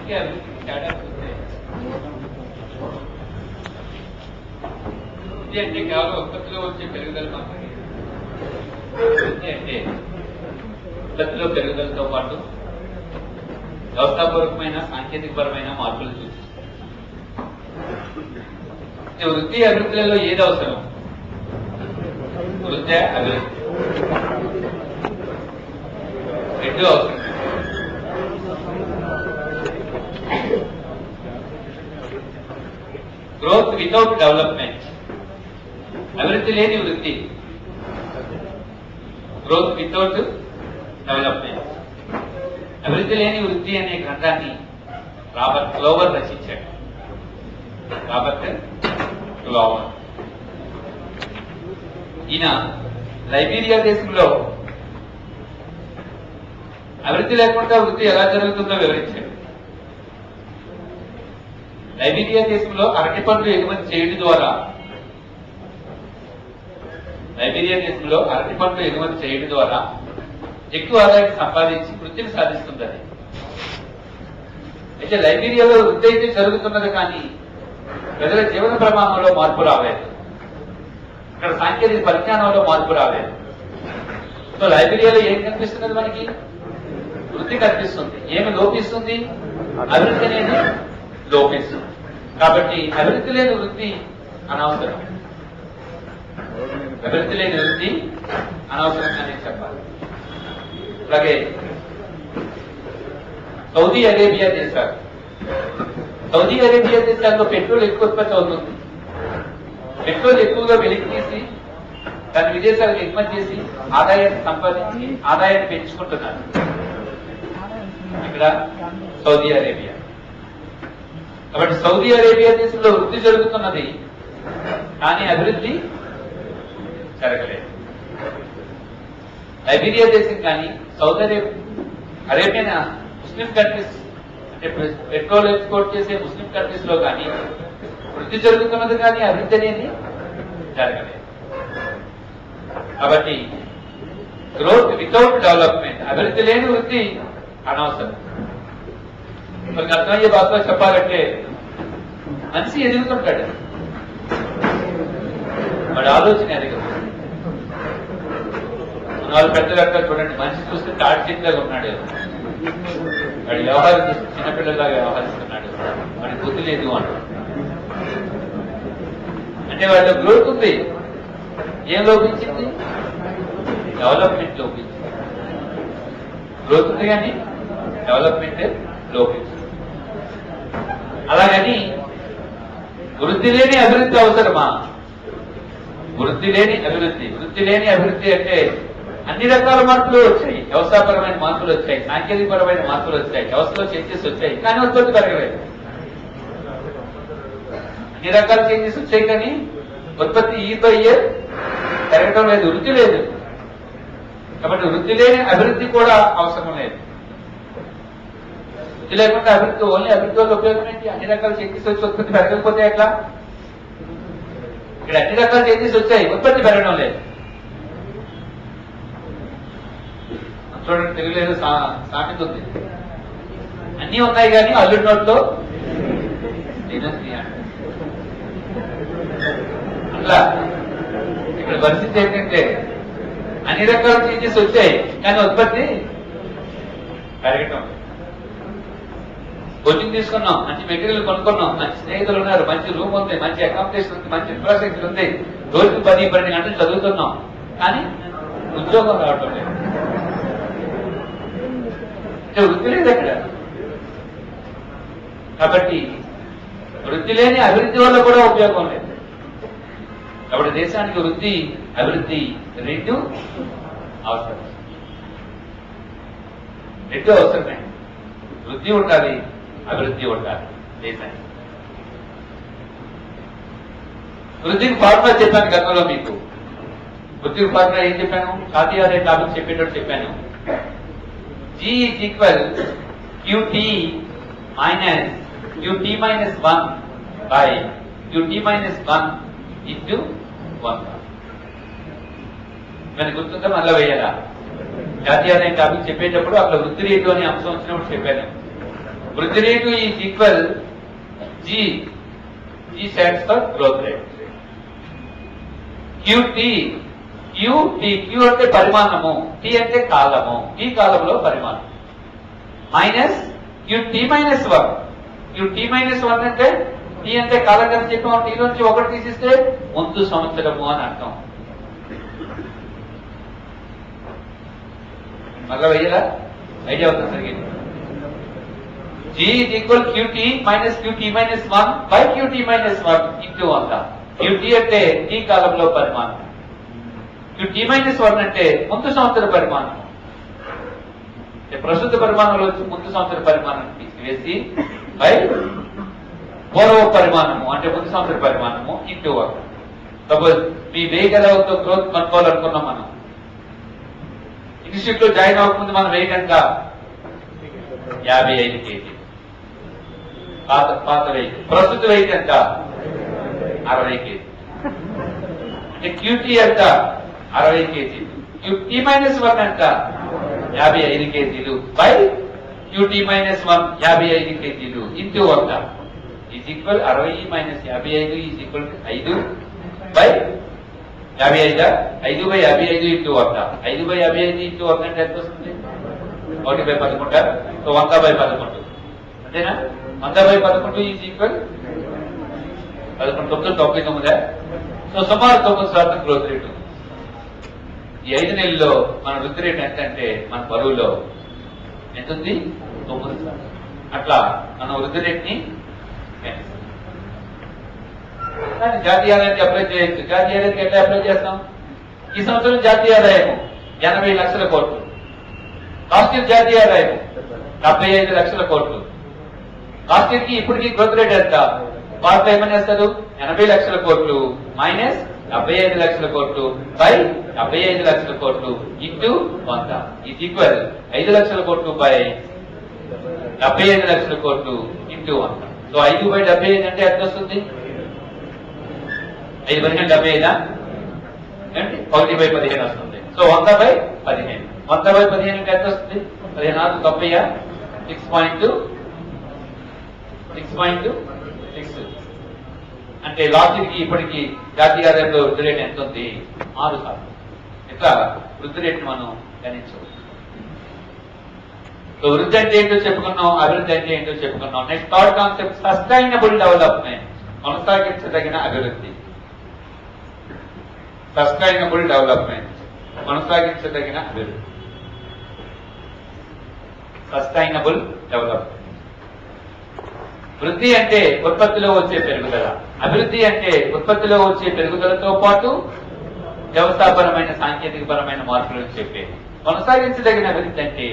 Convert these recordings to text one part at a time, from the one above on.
వృత్తికి అభివృద్ధికి తేడా చూస్తే వృత్తి అంటే కేవలం ఉత్పత్తిలో వచ్చే పెరుగుదల మాత్రమే. వృత్తి అంటే ఉత్పత్తిలో పెరుగుదలతో పాటు వ్యవస్థాపూర్వకమైన సాంకేతికపరమైన మార్పులు చూపిస్తుంది. వృత్తి అభివృద్ధిలో ఏది అవసరం? వృత్తి అభివృద్ధి రెండు అవసరం. గ్రోత్ వితౌట్ డెవలప్మెంట్, అభివృద్ధి లేని వృత్తి. గ్రోత్ వితౌట్ డెవలప్మెంట్, అభివృద్ధి లేని వృత్తి అనే గ్రంథాన్ని రాబర్ట్ క్లోవర్ రచించాడు. రాబర్ట్ క్లోవర్ ఈయన లైబీరియా దేశంలో అభివృద్ధి లేకుండా వృత్తి ఎలా జరుగుతుందో వివరించాడు. లైబీరియా దేశంలో అరటి పండ్లు ఎగుమతి చేయడం ద్వారా ఎక్కువ ఆదాయం సంపాదించి వృత్తిని సాధిస్తుంది. అది అయితే లైబీరియాలో వృత్తి అయితే జరుగుతున్నది, కానీ ప్రజల జీవన ప్రమాణంలో మార్పు రాలేదు. ఇక్కడ సాంకేతిక పరిజ్ఞానంలో మార్పు రాలేదు. సో లైబీరియాలో ఏం కనిపిస్తున్నది? మనకి వృత్తి కనిపిస్తుంది. ఏమి లోపిస్తుంది? అభివృద్ధి అనేది లోపిస్తుంది. కాబట్టి అభివృద్ధి లేని వృత్తి అనవసరం. అభివృద్ధి లేని వృత్తి అనవసరంగానే చెప్పాలి. అలాగే సౌదీ అరేబియా దేశాల్లో పెట్రోల్ ఎక్కువ ఉత్పత్తి అవుతుంది. పెట్రోల్ ఎక్కువగా వెలికి తీసి దాన్ని విదేశాలకు ఎగుమతి చేసి ఆదాయాన్ని సంపాదించి ఆదాయాన్ని పెంచుకుంటున్నారు. ఇక్కడ సౌదీ అరేబియా. కాబట్టి సౌదీ అరేబియా దేశంలో వృద్ధి జరుగుతున్నది, కానీ అభివృద్ధి జరగలేదు. లైబీరియా దేశం కానీ సౌదీ అరేబియన్ ముస్లిం కంట్రీస్ అంటే పెట్రోల్ ఎక్స్పోర్ట్ చేసే ముస్లిం కంట్రీస్ లో కానీ వృద్ధి జరుగుతున్నది, కానీ అభివృద్ధి అనేది జరగలేదు. కాబట్టి గ్రోత్ వితౌట్ డెవలప్మెంట్, అభివృద్ధి లేని వృత్తి అనవసరం. మనకు అర్థమయ్యే భాషలో చెప్పాలంటే మనిషి ఎదుగుతుంటాడు, వాడి ఆలోచన ఎదగదు. మన వాళ్ళు పెద్దలు అంటారు చూడండి, మనిషి చూస్తే తాటి చేతిలాగా ఉన్నాడు, వాడి వ్యవహారం చూస్తే చిన్నపిల్లలాగా వ్యవహరిస్తున్నాడు, వాడి బుద్ధి లేదు అంటారు. అంటే వాళ్ళ గ్రోత్ ఉంది, ఏం లోపించింది? డెవలప్మెంట్ లోపించింది. గ్రోత్ ఉంది కానీ డెవలప్మెంట్ లోపించింది. అలాగని వృద్ధి లేని అభివృద్ధి అవసరమా? వృద్ధి లేని అభివృద్ధి అంటే అన్ని రకాల మార్పులు వచ్చాయి. వ్యవస్థాపరమైన మార్పులు వచ్చాయి, సాంకేతికపరమైన మార్పులు వచ్చాయి, వ్యవస్థలో చేంజెస్ వచ్చాయి, కానీ ఉత్పత్తి పెరగలేదు. అన్ని రకాల చేంజెస్ వచ్చాయి, కానీ ఉత్పత్తి ఈతో ఇయర్ పెరగటం లేదు, వృద్ధి లేదు. కాబట్టి వృద్ధి లేని అభివృద్ధి కూడా అవసరం లేదు. వృద్ధి లేకుండా అభివృద్ధి, ఓన్లీ అభివృద్ధి వల్ల ఉపయోగం ఏంటి? అన్ని రకాల చేంజెస్ వచ్చి ఉత్పత్తి పెరగకపోతే ఎట్లా? ఇక్కడ అన్ని రకాల చేంజెస్ వచ్చాయి, ఉత్పత్తి పెరగడం లేదు. చూడండి, తెలుగులో సామెత ఉంది, అన్నీ ఉన్నాయి కానీ అల్లుడి నోట్లో తినంది అంట. అట్లా ఇక్కడ పరిస్థితి ఏంటంటే అన్ని రకాల చేంజెస్ వచ్చాయి, కానీ ఉత్పత్తి పెరగటం. కోచింగ్ తీసుకున్నాం, మంచి మెటీరియల్ కొనుక్కున్నాం, మంచి స్నేహితులు ఉన్నారు, మంచి రూమ్ ఉంది, మంచి అకామిడేషన్ ఉంది, మంచి ఇన్ఫ్రాస్ట్రక్చర్ ఉంది, రోజుకి 10-12 గంటలు చదువుతున్నాం, కానీ ఉద్యోగం రావటం లేదు. వృద్ధి లేదు అక్కడ. కాబట్టి వృద్ధి లేని అభివృద్ధి వల్ల కూడా ఉపయోగం లేదు. కాబట్టి దేశానికి వృద్ధి అభివృద్ధి రెండు అవసరమే. వృద్ధి ఉండాలి, అభివృద్ధి ఉండాలి దేశానికి. వృద్ధికి ఫార్ములా చెప్పాను గతంలో మీకు. వృద్ధికి ఫార్ములా ఏం చెప్పాను? ఖాతీ అనే టాపిక్ చెప్పేటప్పుడు చెప్పాను. G is equal QT minus 1 by QT minus 1 into 1. మనకు గుర్తుందా? మళ్ళా వేయాలా? జాతీయ అనే టాపిక్ చెప్పేటప్పుడు అక్కడ వృద్ధి రేటు అనే అంశం వచ్చినప్పుడు చెప్పాను. వృద్ధి రేటు is equal g stands for growth rate. Q అంటే పరిమాణము, టీ అంటే కాలము, ఈ కాలంలో పరిమాణం మైనస్ QT-1. QT-1 అంటే టీ అంటే కాలం కదా చెప్పాము, టీ నుంచి ఒకటి తీసిస్తే ముందు సంవత్సరము అని అర్థం. మళ్ళా వెయ్యలా ఐడియా అవుతుంది జరిగింది. G is equal QT minus QT-1 by QT-1 into 100. QT అంటే టీ కాలంలో పరిమాణం, QT-1 అంటే ముందు సంవత్సర పరిమాణం. ప్రస్తుత పరిమాణంలో ముందు సంవత్సర పరిమాణం తీసివేసి బై పూర్వ పరిమాణము అంటే ముందు సంవత్సర పరిమాణము ఇంటూ 1. సపోజ్ మీ వెయిట్ ఎలా అవుతుందో గ్రోత్ కనుక్కోవాలనుకున్నాం మనం. ఇన్స్టిట్యూట్ లో జాయిన్ అవ్వకముందు మనం వెయిట్ ఎంత 55 kg. పాత వెయిట్. ప్రస్తుత వెయిట్ ఎంత 60 kg. అంటే QT ఎంత 60 kg. QT-1 ఎంత 55 kg by QT-1 55 kg into 100 is equal 60 minus 55 is equal 5 by 55 5/55 into 100. 5/55 into 100 అంటే ఎంత వస్తుంది? 1/11. సో 100/11 అంతేనా? 100/11 ఈజ్ ఈక్వల్ 11.99. సో సుమారు 9% గ్రోత్ రేటు. ఈ 5 నెలల్లో మన వృద్ధి రేటు ఎంత అంటే మన బరువులో ఎంత ఉంది? 9%. అట్లా మన వృద్ధి రేట్ని కానీ జాతీయ ఆదాయానికి అప్లై చేయొచ్చు. జాతీయ ఆదాయానికి ఎట్లా అప్లై చేస్తాం? ఈ సంవత్సరం జాతీయ ఆదాయం 80 లక్షల కోట్లు. లాస్ట్ ఇయర్ జాతీయ ఆదాయం 75 లక్షల కోట్లు. లాస్ట్ ఇయర్ కి ఇప్పటికి గ్రోత్ రేట్ ఎంత? వాటిలో ఏమని చేస్తారు? 80 లక్షల కోట్లు మైనస్ 75 లక్షల కోట్లు బై 75 లక్షల కోట్లు ఇంటూ 100 ఈజ్ ఈక్వల్ 5 లక్షల కోట్లు బై 75 లక్షల కోట్లు ఇంటూ 100. సో 5/75 అంటే ఎంత వస్తుంది? 5/15 75 ఏంటి? 1/15 వస్తుంది. సో 100/15. 100/15 అంటే ఎంత వస్తుంది? 15 90 6.6 అంటే లాస్ట్ కి ఇప్పటికి జాతీయ ఆదాయంలో వృద్ధి రేట్ ఎంత ఉంది? 6%. ఇట్లా వృద్ధి రేట్ మనం గణించవచ్చు. సో వృద్ధి అంటే ఏంటో చెప్పుకున్నాం, అభివృద్ధి అంటే ఏంటో చెప్పుకున్నాం. Next third concept sustainable development, కొనసాగించదగిన అభివృద్ధి. సస్టైనబుల్ డెవలప్మెంట్, కొనసాగించదగిన అభివృద్ధి. Sustainable development. వృద్ధి అంటే ఉత్పత్తిలో వచ్చే పెరుగుదల, అభివృద్ధి అంటే ఉత్పత్తిలో వచ్చే పెరుగుదలతో పాటు వ్యవస్థాపరమైన సాంకేతికపరమైన మార్పులను చెప్పేది. కొనసాగించదగిన అభివృద్ధి అంటే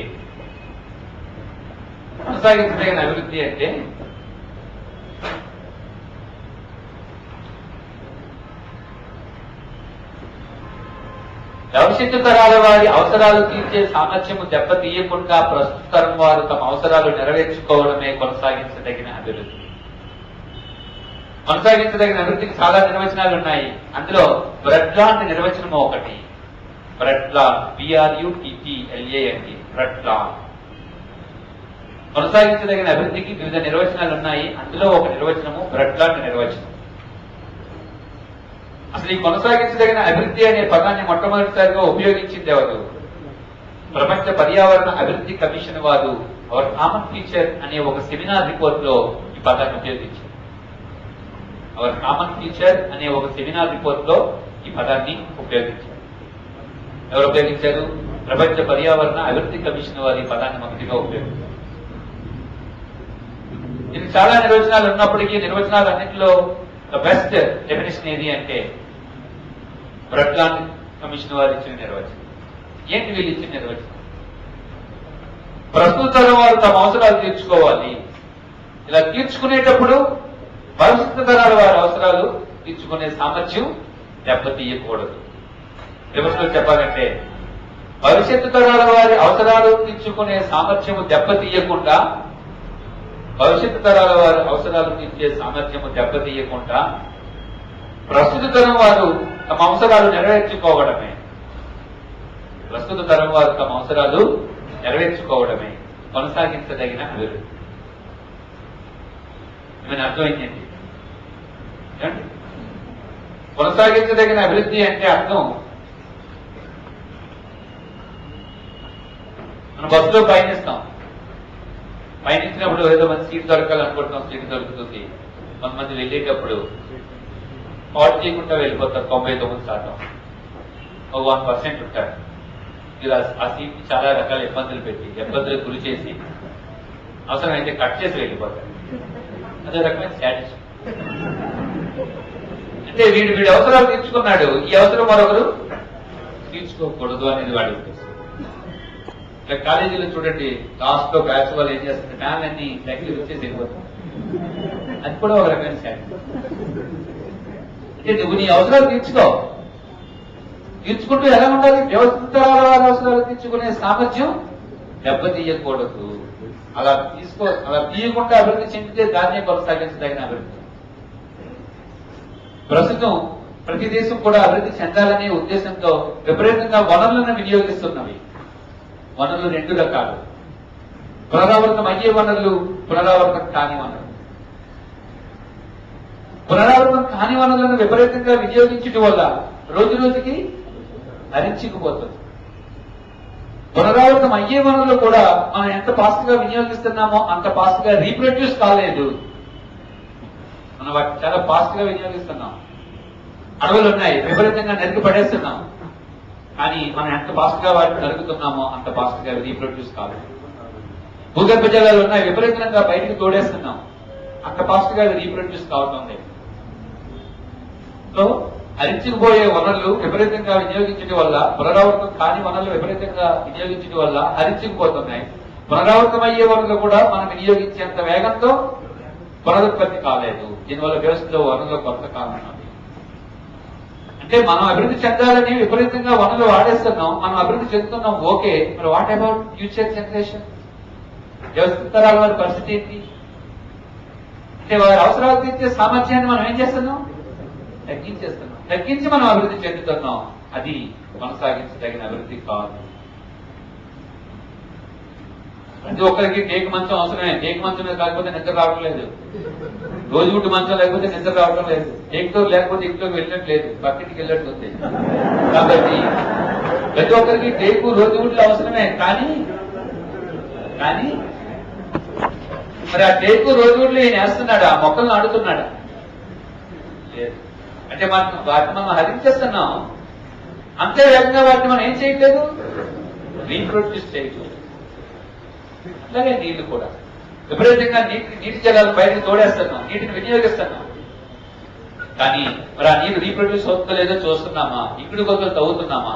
భవిష్యత్తు తరాల వారి అవసరాలు తీర్చే సామర్థ్యము దెబ్బతీయకుండా ప్రస్తుత తరం వారు తమ అవసరాలు నెరవేర్చుకోవడమే కొనసాగించదగిన అభివృద్ధి. కొనసాగించదగిన అభివృద్ధికి చాలా నిర్వచనాలు ఉన్నాయి. అందులో బ్రెడ్లాండ్ నిర్వచనము ఒకటి. బ్రెడ్లాండ్ BRUTTLAND బ్రెడ్లాండ్. కొనసాగించదగిన అభివృద్ధికి వివిధ నిర్వచనాలు ఉన్నాయి. అందులో ఒక నిర్వచనము బ్రెడ్లాండ్ నిర్వచనం. అసలు ఈ కొనసాగించదగిన అభివృద్ధి అనే పదాన్ని మొట్టమొదటిసారిగా ఉపయోగించింది ఎవరు? ప్రపంచ పర్యావరణ అభివృద్ధి కమిషన్ వారు అవర్ కామన్ ఫ్యూచర్ అనే ఒక సెమినార్ రిపోర్ట్ లో ఈ పదాన్ని ఉపయోగించారు. అవర్ కామన్ ఫ్యూచర్ అనే ఒక సెమినార్ రిపోర్ట్ లో ఈ పదాన్ని ఉపయోగించారు. ఎవరు ఉపయోగించారు? ప్రపంచ పర్యావరణ అభివృద్ధి కమిషన్ వారు ఈ పదాన్ని మొదటిగా ఉపయోగించారు. ఇది చాలా నిర్వచనాలు ఉన్నప్పటికీ నిర్వచనాలు అన్నింటిలో బెస్ట్ డెఫినేషన్ ఏది అంటే బ్రెడ్లాండ్ కమిషన్ వారు ఇచ్చిన నిర్వచనం. ఏంటి వీళ్ళు ఇచ్చిన నిర్వచనం? ప్రస్తుత తరం వారు తమ అవసరాలు తీర్చుకోవాలి. ఇలా తీర్చుకునేటప్పుడు భవిష్యత్తు తరాల వారి అవసరాలు తీర్చుకునే సామర్థ్యం దెబ్బతీయకూడదు. రివర్స్ లో చెప్పాలంటే భవిష్యత్తు తరాల వారి అవసరాలు తీర్చుకునే సామర్థ్యము దెబ్బతీయకుండా, భవిష్యత్తు తరాల వారి అవసరాలు తీర్చే సామర్థ్యము దెబ్బతీయకుండా ప్రస్తుత తరం వారు తమ అవసరాలు నెరవేర్చుకోవడమే కొనసాగించదగిన అభివృద్ధి. ఏమైనా అర్థమైందండి? కొనసాగించదగిన అభివృద్ధి అంటే అర్థం మనం బస్సులో పయనిస్తాం. పయనించినప్పుడు ఏదో మంది సీట్ దొరకాలనుకుంటున్నాం, సీట్ దొరుకుతుంది. కొంతమంది వెళ్ళేటప్పుడు పాటు చేయకుండా వెళ్ళిపోతారు 99%. 1% ఉంటారు. ఇలా ఆ సీట్ చాలా రకాల ఇబ్బందులకు గురి చేసి అవసరమైతే కట్ చేసి వెళ్ళిపోతారు. అదే రకమైన సాటిస్ఫై. అంటే వీడి అవసరాలు తీర్చుకున్నాడు, ఈ అవసరం మరొకరు తీర్చుకోకూడదు అనేది వాడి ఉద్దేశం. ఇక కాలేజీలో చూడండి, లాస్ట్ లో బ్యాచ్ వాళ్ళు ఏం చేస్తారు, ఫ్యాన్ అన్ని దగ్గర వచ్చేసి వెళ్ళిపోతారు. అది కూడా ఒక రకమైన సాటిస్ఫై. అంటే నువ్వు నీ అవసరాలు తీర్చుకుంటూ ఎలా ఉండాలి? వ్యవస్థిత అవసరాలు తీర్చుకునే సామర్థ్యం దెబ్బతీయకూడదు. అలా తీయకుండా అభివృద్ధి చెందితే దాన్నే కొనసాగించదగిన అభివృద్ధి. ప్రస్తుతం ప్రతి దేశం కూడా అభివృద్ధి చెందాలనే ఉద్దేశంతో విపరీతంగా వనరులను వినియోగిస్తున్నవి. వనరులు 2 రకాలు: పునరావృతం అయ్యే వనరులు, పునరావృతం కాని వనరులు. పునరావృతం కాని వనరులను విపరీతంగా వినియోగించడం వల్ల రోజు రోజుకి హరించుకుపోతుంది. పునరావృతం అయ్యే వనరులు కూడా మనం ఎంత ఫాస్ట్ గా వినియోగిస్తున్నామో అంత ఫాస్ట్ గా రీప్రొడ్యూస్ కాలేదు. మనం వాటిని చాలా ఫాస్ట్ గా వినియోగిస్తున్నాం. అడవులు ఉన్నాయి, విపరీతంగా నరికి పడేస్తున్నాం. కానీ మనం ఎంత ఫాస్ట్ గా వాటిని నరుకుతున్నామో అంత ఫాస్ట్ గా రీప్రొడ్యూస్ కాలేదు. భూగర్భ జలాలు ఉన్నాయి, విపరీతంగా బయటికి తోడేస్తున్నాం. అంత ఫాస్ట్ గా రీప్రొడ్యూస్ కావటం లేదు. సో హరించుకుపోయే వనరులు విపరీతంగా వినియోగించడం వల్ల, పునరావృతం కాని వనరులు విపరీతంగా వినియోగించడం వల్ల హరించుకుపోతున్నాయి. పునరావృతం అయ్యే వనరులు కూడా మనం వినియోగించేంత వేగంతో పునరుత్పత్తి కాలేదు. దీనివల్ల వ్యవస్థలో వనరులు కొత్త కారణం. అంటే మనం అభివృద్ధి చెందాలని విపరీతంగా వనరులు వాడేస్తున్నాం, మనం అభివృద్ధి చెందుతున్నాం. ఓకే, మరి వాట్ అబౌట్ ఫ్యూచర్ జనరేషన్? వ్యవస్థిత తరాల వారి పరిస్థితి ఏంటి? అంటే వారి అవసరాలు తీర్చే సామర్థ్యాన్ని మనం ఏం చేస్తున్నాం? తగ్గించి మనం అభివృద్ధి చెందుతున్నాం. అది కొనసాగించదగిన అభివృద్ధి కాదు. ప్రతి ఒక్కరికి టేక్ మంచం అవసరమే. టేక్ మంచం మీద కాకపోతే నిద్ర రావడం లేదు, రోజుగుడ్డు మంచం లేకపోతే నిద్ర రావడం లేదు, టేక్ డోర్ లేకపోతే ఇంట్లోకి వెళ్ళట్లేదు, పక్కింటికి వెళ్ళట్టు ఉంది. కాబట్టి ప్రతి ఒక్కరికి టేకు రోజుగుడ్లు అవసరమే. కానీ మరి ఆ టేకు రోజుగుడ్లు ఈయన వేస్తున్నాడా? ఆ మొక్కలను నాటుతున్నాడా? లేదు. అంటే వాటిని మనం హరించేస్తున్నాం. అంతే వేగంగా వాటిని మనం ఏం చేయట్లేదు, రీప్రొడ్యూస్ చేయట్లేదు. అలాగే నీళ్లు కూడా విపరీతంగా నీటి జలాలు బయటకు తోడేస్తున్నాం, నీటిని వినియోగిస్తున్నాం. కానీ మరి ఆ నీరు రీప్రొడ్యూస్ అవుతుందో లేదో చూస్తున్నామా? ఇంకుడు కొద్దలు తవ్వుతున్నామా?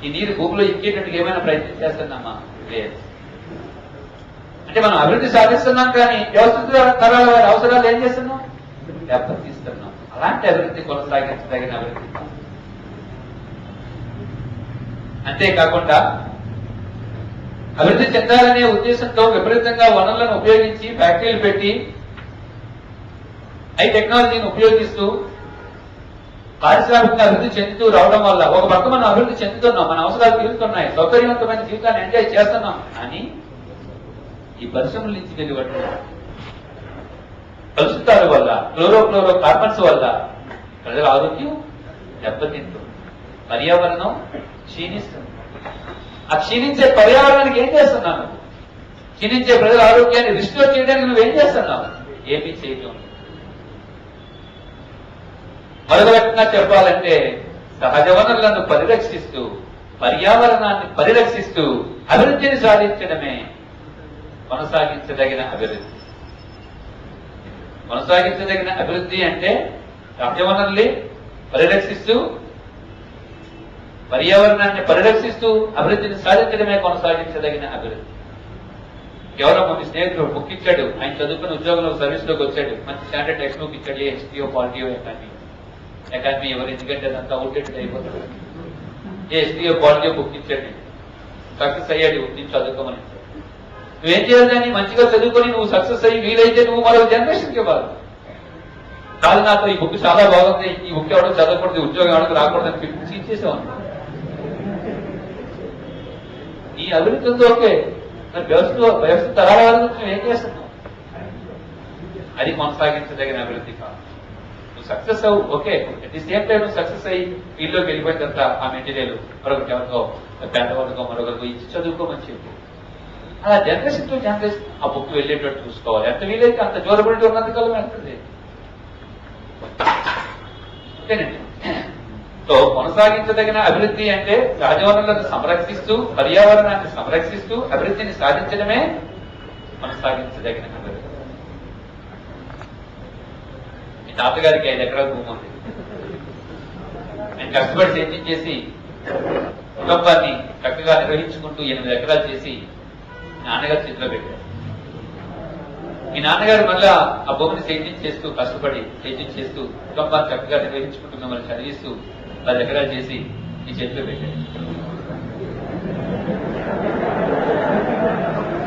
ఈ నీరు భూమిలో ఇంకేటట్టుగా ఏమైనా ప్రయత్నం చేస్తున్నామా? లేదు. అంటే మనం అభివృద్ధి సాధిస్తున్నాం, కానీ వ్యవస్థిత తరాల వారి అవసరాలు ఏం చేస్తున్నాం? దెబ్బతీస్తున్నాం. అలాంటి అభివృద్ధి కొనసాగించదగిన అభివృద్ధి. అంతేకాకుండా అభివృద్ధి చెందాలనే ఉద్దేశంతో విపరీతంగా వనరులను ఉపయోగించి ఫ్యాక్టరీలు పెట్టి హై టెక్నాలజీని ఉపయోగిస్తూ పారిశ్రామికంగా అభివృద్ధి చెందుతూ రావడం వల్ల ఒక పక్క మనం అభివృద్ధి చెందుతున్నాం, మన అవసరాలు తీరుతున్నాయి, సౌకర్యవంతమైన జీవితాన్ని ఎంజాయ్ చేస్తున్నాం. కానీ ఈ పరిశ్రమల నుంచి వెలువడిన కలుషితాల వల్ల, క్లోరో కార్బన్స్ వల్ల ప్రజల ఆరోగ్యం దెబ్బతింటుంది, పర్యావరణం క్షీణిస్తుంది. ఆ క్షీణించే పర్యావరణానికి ఏం చేస్తున్నాను? క్షీణించే ప్రజల ఆరోగ్యాన్ని రిస్టోర్ చేయడానికి నువ్వేం చేస్తున్నావు? ఏమీ చేయటం. మరొక రకంగా చెప్పాలంటే సహజ వనరులను పరిరక్షిస్తూ, పర్యావరణాన్ని పరిరక్షిస్తూ అభివృద్ధిని సాధించడమే కొనసాగించదగిన అభివృద్ధి. కొనసాగించదగిన అభివృద్ధి అంటే సహజ వనరుల్ని పరిరక్షిస్తూ, పర్యావరణాన్ని పరిరక్షిస్తూ అభివృద్ధిని సాధించడమే కొనసాగించదగిన అభివృద్ధి. ఎవరో మీ స్నేహితుడు బుక్ ఇచ్చాడు, ఆయన చదువుకుని ఉద్యోగంలో సర్వీస్లోకి వచ్చాడు, మంచి స్టాండర్డ్ టెక్స్ట్ బుక్ ఇచ్చాడు, HTO పాలిటీ ఎకానమీ ఎవరు, ఎందుకంటే అదంతా అవుట్డేటెడ్ అయిపోతుంది. HTO పాలిటీ బుక్ ఇచ్చాడు, సక్సెస్ అయ్యాడు, నేను చదువుకోమని. నువ్వేం చేయాలి? కానీ మంచిగా చదువుకొని నువ్వు సక్సెస్ అయ్యి వీలైతే నువ్వు మరో జనరేషన్కి ఇవ్వాలి. కాదు నాతో ఈ బుక్ చాలా బాగుంది, ఈ బుక్ ఎవడో చదవకూడదు, ఉద్యోగం ఎవరికి రాకూడదు అని పిలిచి ఇచ్చేసావు. ఈ అభివృద్ధి ఓకే, వ్యవస్థ తరాల గురించి నువ్వు ఏం చేస్తున్నావు? అది కొనసాగించదగిన అభివృద్ధి కాదు. నువ్వు సక్సెస్ అవ్వు, okay, at the same time నువ్వు సక్సెస్ అయ్యి ఫీల్డ్లోకి వెళ్ళిపోయిన తర్వాత ఆ మెటీరియల్ మరొకటి ఎవరికో పేదవాళ్ళకో మరొకరికో ఇచ్చి చదువుకోమని చెప్పు. అలా జనరేషన్ టు జనరేషన్ ఆ బుక్ వెళ్ళేటట్టు చూసుకోవాలి. ఎంత వీలైతే అంత డ్యూరబిలిటీ ఉన్నంతకాలం వెళ్తుంది. ఓకేనండి. సో కొనసాగించదగిన అభివృద్ధి అంటే సహజ వనరులను సంరక్షిస్తూ పర్యావరణాన్ని సంరక్షిస్తూ అభివృద్ధిని సాధించడమే కొనసాగించదగిన అభివృద్ధి. మీ తాతగారికి 5 ఎకరాల భూమి ఉంది. ఆయన కష్టపడి సేద్యం చేసి కుటుంబాన్ని చక్కగా నిర్వహించుకుంటూ 8 ఎకరాలు చేసి నాన్నగారు చేతిలో పెట్టారు. మీ నాన్నగారు మళ్ళా ఆ భూమిని సేద్యం చేస్తూ కష్టపడి సేద్యం చేస్తూ కుటుంబాన్ని చక్కగా నిర్వహించుకుంటూ మిమ్మల్ని చదివిస్తూ 10 ఎకరాలు చేసి మీ చేతిలో పెట్టారు.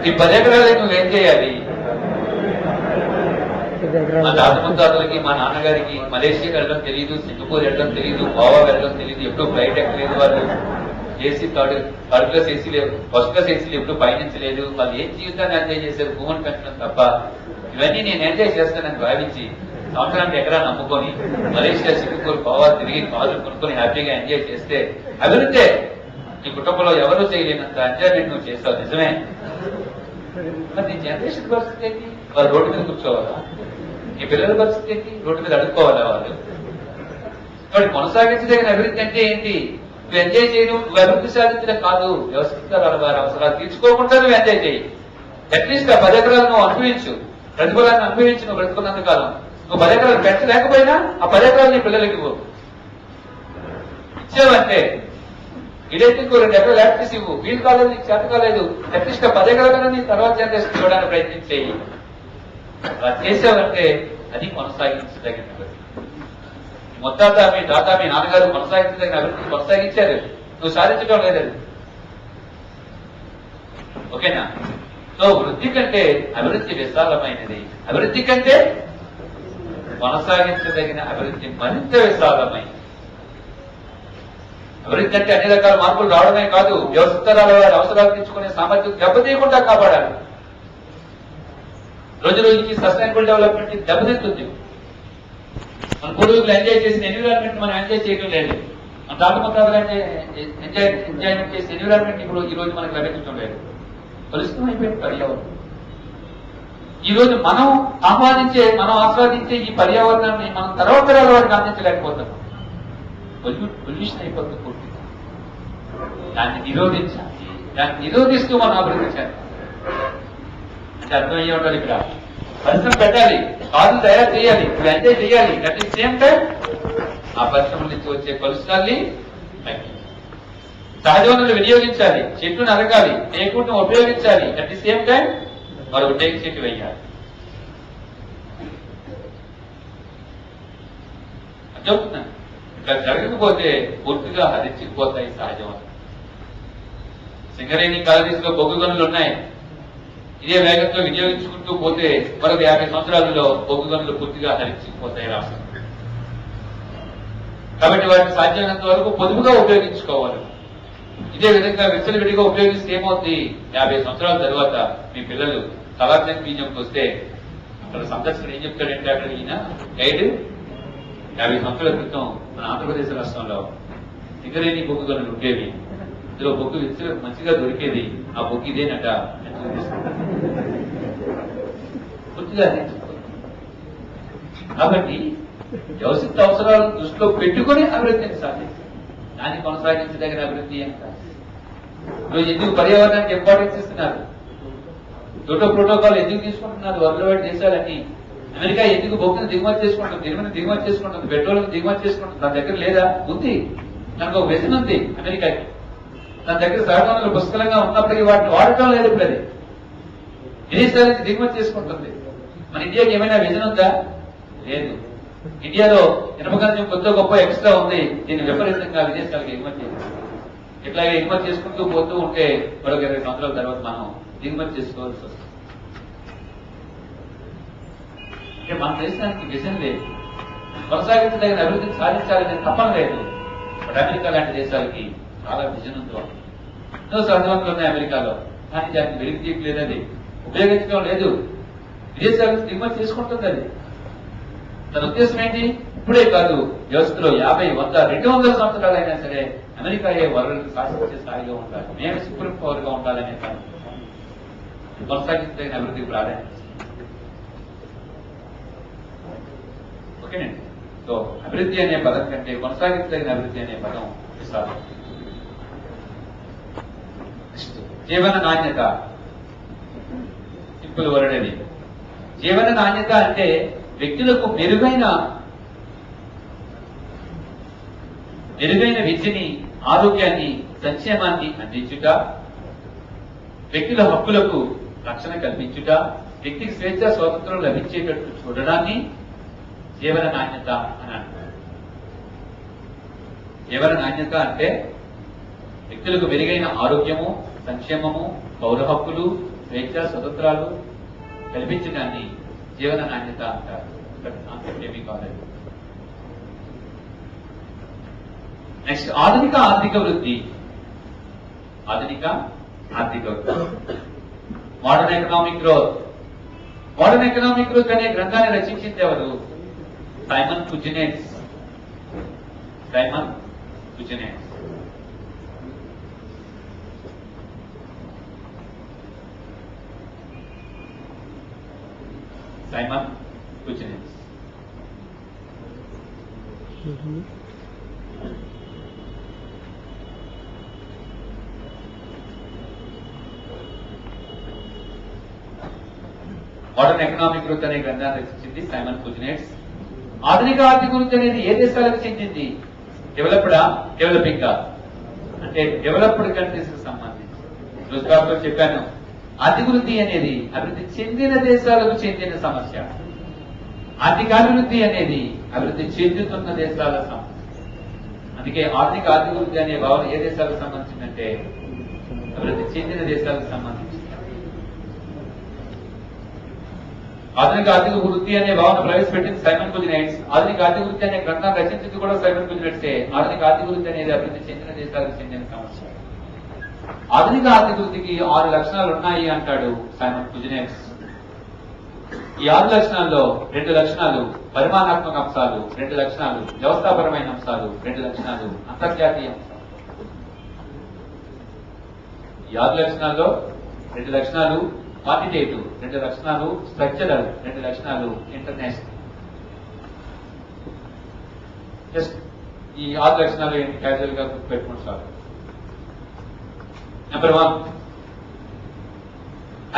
ఈ 10 ఎకరాలు నువ్వేం చేయాలి? మా తాత ముత్తాతలకి మా నాన్నగారికి మలేషియా వెళ్ళడం తెలియదు, సింగపూర్ వెళ్ళడం తెలియదు, గోవా వెళ్ళడం తెలియదు, ఎప్పుడు ఫ్లైట్ ఎక్కలేదు, వాళ్ళు ఏసీ థర్డ్ క్లాస్ ఏసీ లేదు, ఫస్ట్ క్లాస్ ఏసీలు ఎప్పుడు పయనించలేదు. వాళ్ళు ఏం జీవితాన్ని ఎంజాయ్ చేశారు? భూమిని పెంచడం తప్ప. ఇవన్నీ నేను ఎంజాయ్ చేస్తానని భావించి సంవత్సరానికి ఎకరాన్ని నమ్ముకొని మలేషియా, సింగపూర్, గోవా తిరిగి కారు కొనుక్కొని హ్యాపీగా ఎంజాయ్ చేస్తే అభివృద్ధే. నీ కుటుంబంలో ఎవరు చేయలేనంత ఎంజాయ్మెంట్ నువ్వు చేస్తావు, నిజమే. మరి నీ జనరేషన్ పరిస్థితి ఏంటి? వాళ్ళు రోడ్డు మీద కూర్చోవాలా? నీ పిల్లల పరిస్థితి ఏంటి? రోడ్డు మీద అడుక్కోవాలా వాళ్ళు? కాబట్టి కొనసాగించదగిన అభివృద్ధి అంటే ఏంటి? నువ్వు ఎంజాయ్ చేయను, నువ్వు అభివృద్ధి సాధించడం కాదు. వ్యవస్థిత వారి అవసరాలు తీర్చుకోకుండా నువ్వు ఎంజాయ్ చేయి. అట్లీస్ట్ ఆ 10 ఎకరాలు నువ్వు అనుభవించు, ప్రతిఫలాన్ని అనుభవించు. నువ్వు బ్రతుకున్నంత కాలం నువ్వు 10 ఎకరాలు పెంచలేకపోయినా ఆ 10 ఎకరాలు నీ పిల్లలకి ఇవ్వు. ఇచ్చావంటే ఇదైతే 2 ఎకరాలు యాడ్ చేసి ఇవ్వు. వీలు కాలేదు, నీకు చేత కాలేదు, అట్లీస్ట్ 10 ఎకరాలను నీ తర్వాత జనరేషన్ ఇవ్వడానికి ప్రయత్నం చేయి. అలా చేసావంటే అది కొనసాగించదగిన అభివృద్ధి. మొత్తాత మీ తాత మీ నాన్నగారు కొనసాగించదగిన అభివృద్ధి కొనసాగించారు, నువ్వు సాధించడం లేదండి. ఓకేనా? సో వృద్ధి కంటే అభివృద్ధి విశాలమైనది. అభివృద్ధి కంటే కొనసాగించదగిన అభివృద్ధి మరింత విశాలమైనది. అభివృద్ధి అంటే అన్ని రకాల మార్పులు రావడమే కాదు, వ్యవస్థరాల వారి అవసరాలు తీర్చుకునే సామర్థ్యం దెబ్బతీయకుండా కాపాడాలి. రోజు రోజుకి సస్టైనబుల్ డెవలప్మెంట్ దెబ్బతింటుంది. మన పూర్వీకులు ఎంజాయ్ చేసిన ఎన్విరాన్మెంట్ మనం ఎంజాయ్ చేయడం లేదు. మన తాత ముత్తాతలు ఎంజాయ్మెంట్ చేసిన ఎన్విరాన్మెంట్ ఇప్పుడు ఈ రోజు మనకు లభించడం లేదు. కలుషితం అయిపోయింది పర్యావరణం. ఈ రోజు మనం ఆస్వాదించే ఈ పర్యావరణాన్ని మనం తర్వాత వారికి అందించలేకపోతున్నాం. పొల్యూషన్ అయిపోతుంది పూర్తిగా. దాన్ని నిరోధించాలి. దాన్ని నిరోధిస్తూ మనం అభివృద్ధి చేయాలి. అంటే అర్థమయ్యే ఉండాలి. ఇక్కడ పరిశ్రమ పెట్టాలి, కార్లు తయారు చేయాలి, నువ్వు ఎంజాయ్ చేయాలి. అట్ ది సేమ్ టైం ఆ పరిశ్రమల నుంచి వచ్చే కలుషితాన్ని సహజ వనరులు వినియోగించాలి, చెట్లు నరకాలి, టేకును ఉపయోగించాలి. అట్ ది సేమ్ టైం మరొక టేక్ చెట్టు వేయాలి. చెప్తున్నాను, ఇక్కడ జరగకపోతే పూర్తిగా హరించిపోతాయి సహజ వనరులు. సింగరేణి కాలనీస్ లో బొగ్గు గనులు ఉన్నాయి. ఇదే వేగంతో వినియోగించుకుంటూ పోతే మరొక 50 సంవత్సరాలలో బొగ్గు గనులు పూర్తిగా హరించిపోతాయి రాష్ట్రం. కాబట్టి వాటిని సాధ్యమైనంత వరకు పొదుపుగా ఉపయోగించుకోవాలి. ఇదే విధంగా విచ్చలవిడిగా ఉపయోగిస్తే ఏమవుతుంది? 50 సంవత్సరాల తర్వాత మీ పిల్లలు కళాత్మక బీజంకి వస్తే అక్కడ సందర్శకుడు ఏం చెప్తాడంటే, అక్కడ ఈయన గైడ్ 50 సంవత్సరాల క్రితం మన ఆంధ్రప్రదేశ్ రాష్ట్రంలో సింగరేణి బొగ్గు గనులు ఉండేవి, ఇందులో బొగ్గు మంచిగా దొరికేది, ఆ బొగ్గు ఇదేనట. పూర్తిగా కాబట్టి వ్యవస్థిత అవసరాలను దృష్టిలో పెట్టుకుని అభివృద్ధిని సాధించాలి. దాన్ని కొనసాగించదగిన అభివృద్ధి ఎంత. ఈరోజు ఎందుకు పర్యావరణానికి ఇంపార్టెన్స్ ఇస్తున్నారు? ప్రోటోకాల్ ఎందుకు తీసుకుంటున్నారు? వరల్డ్ వైడ్ దేశాలన్నీ. అమెరికా ఎందుకు బొగ్గును దిగుమతి చేసుకుంటుంది, ఇనుమును దిగుమతి చేసుకుంటుంది, పెట్రోల్ దిగుమతి చేసుకుంటుంది? దాని దగ్గర లేదా? ఉంది. దానికి ఒక విజన్ ఉంది అమెరికాకి. దాని దగ్గర సహజంగా పుష్కలంగా ఉన్నప్పటికీ వాటిని వాడటం లేదు. ఇప్పుడు అది విదేశాల నుంచి దిగుమతి చేసుకుంటుంది. మన ఇండియాకి ఏమైనా విజన్ ఉందా? లేదు. ఇండియాలో ఇనుపగంజం కొద్ది గొప్ప ఎక్స్ట్రా ఉంది, దీన్ని విపరీతంగా విదేశాలకు ఎగుమతి చేయాలి. ఇట్లాగే ఎగుమతి చేసుకుంటూ పోతూ ఉంటే మరొక 20 సంవత్సరాల తర్వాత మనం దిగుమతి చేసుకోవాల్సి వస్తుంది. అంటే మన దేశానికి విజన్ లేదు, కొనసాగించదగిన అభివృద్ధిని సాధించాలనే తపన లేదు. బట్ అమెరికా లాంటి దేశాలకి చాలా విజన్ ఉంది. ఎన్నో సహజవంతులు ఉన్నాయి అమెరికాలో, కానీ దాన్ని వెలికి తీయట్లేదు, అది ఉపయోగించడం లేదు. విదేశాలకు దిగుమతి చేసుకుంటుంది అది. తన ఉద్దేశం ఏంటి? ఇప్పుడే కాదు, వ్యవస్థలో 50, 100, 200 సంవత్సరాలు అయినా సరే అమెరికాయే వరల్డ్ శాసించే స్థాయిలో ఉండాలి, మేము సుప్రీం పవర్ గా ఉండాలనే పని కొనసాగించదగిన అభివృద్ధికి ప్రాధాన్యత. ఓకేనండి. సో అభివృద్ధి అనే పదం కంటే కొనసాగించదగిన అభివృద్ధి అనే పదం విశాలం. జీవన నాణ్యత సింపుల్ వర్డ్ అది. జీవన నాణ్యత అంటే వ్యక్తులకు మెరుగైన విద్యని, ఆరోగ్యాన్ని, సంక్షేమాన్ని అందించుట, వ్యక్తుల హక్కులకు రక్షణ కల్పించుట, వ్యక్తికి స్వేచ్ఛ స్వాతంత్రం లభించేటట్టు చూడడాన్ని జీవన నాణ్యత అని అంటారు. జీవన నాణ్యత అంటే వ్యక్తులకు మెరుగైన ఆరోగ్యము, సంక్షేమము, పౌర హక్కులు, స్వేచ్ఛ స్వతంత్రాలు కల్పించడాన్ని జీవన నాణ్యత అంటారు. ఏమీ కాలేదు. నెక్స్ట్ ఆధునిక ఆర్థిక వృద్ధి. ఆధునిక ఆర్థిక వృద్ధి, modern economic growth. Modern economic growth అనే గ్రంథాన్ని రచించింది ఎవరు? Simon Kuznets. Simon Kuznets. Simon Kuznets. Modern economic growth అనే గ్రంథాన్ని రచించింది సైమన్ కుజినెట్స్. ఆధునిక ఆర్థిక వృద్ధి అనేది ఏ దేశాలకు చెందింది? డెవలప్డా, డెవలపింగ్ అంటే డెవలప్డ్ కంట్రీస్ కు సంబంధించి. రోజుగారితో చెప్పాను, ఆర్థిక వృద్ధి అనేది అభివృద్ధి చెందిన దేశాలకు చెందిన సమస్య. ఆర్థికాభివృద్ధి అనేది అభివృద్ధి చెందుతున్న దేశాల సమస్య. అందుకే ఆధునిక ఆర్థిక వృద్ధి అనే భావన ఏ దేశాలకు సంబంధించిందంటే అభివృద్ధి చెందిన దేశాలకు సంబంధించి. ఆధునిక ఆర్థిక వృద్ధి అనే భావన ప్రవేశపెట్టింది సైమన్ కుజినెట్స్. ఆధునిక ఆర్థిక వృద్ధి అనే గ్రంథాన్ని రచించింది కూడా సైమన్ కుజినెట్సే. ఆధునిక ఆర్థిక వృద్ధి అనేది అభివృద్ధి చెందిన దేశాలకు చెందిన సమస్య. ఆధునిక ఆర్థిక వృద్ధికి 6 లక్షణాలు ఉన్నాయి అంటాడు సైమన్ కుజినెట్స్. ఈ 6 లక్షణాల్లో 2 లక్షణాలు పరిమాణాత్మక అంశాలు, 2 లక్షణాలు వ్యవస్థాపరమైన అంశాలు, 2 లక్షణాలు అంతర్జాతీయ అంశాలు. ఈ 6 లక్షణాల్లో 2 లక్షణాలు క్వాంటిటేటివ్, 2 లక్షణాలు స్ట్రక్చరల్, 2 లక్షణాలు ఇంటర్నేషనల్. జస్ట్ ఈ 6 లక్షణాలు ఏంటి క్యాజువల్ గా గుర్తుపెట్టుకుని చాలు. నెంబర్ 1,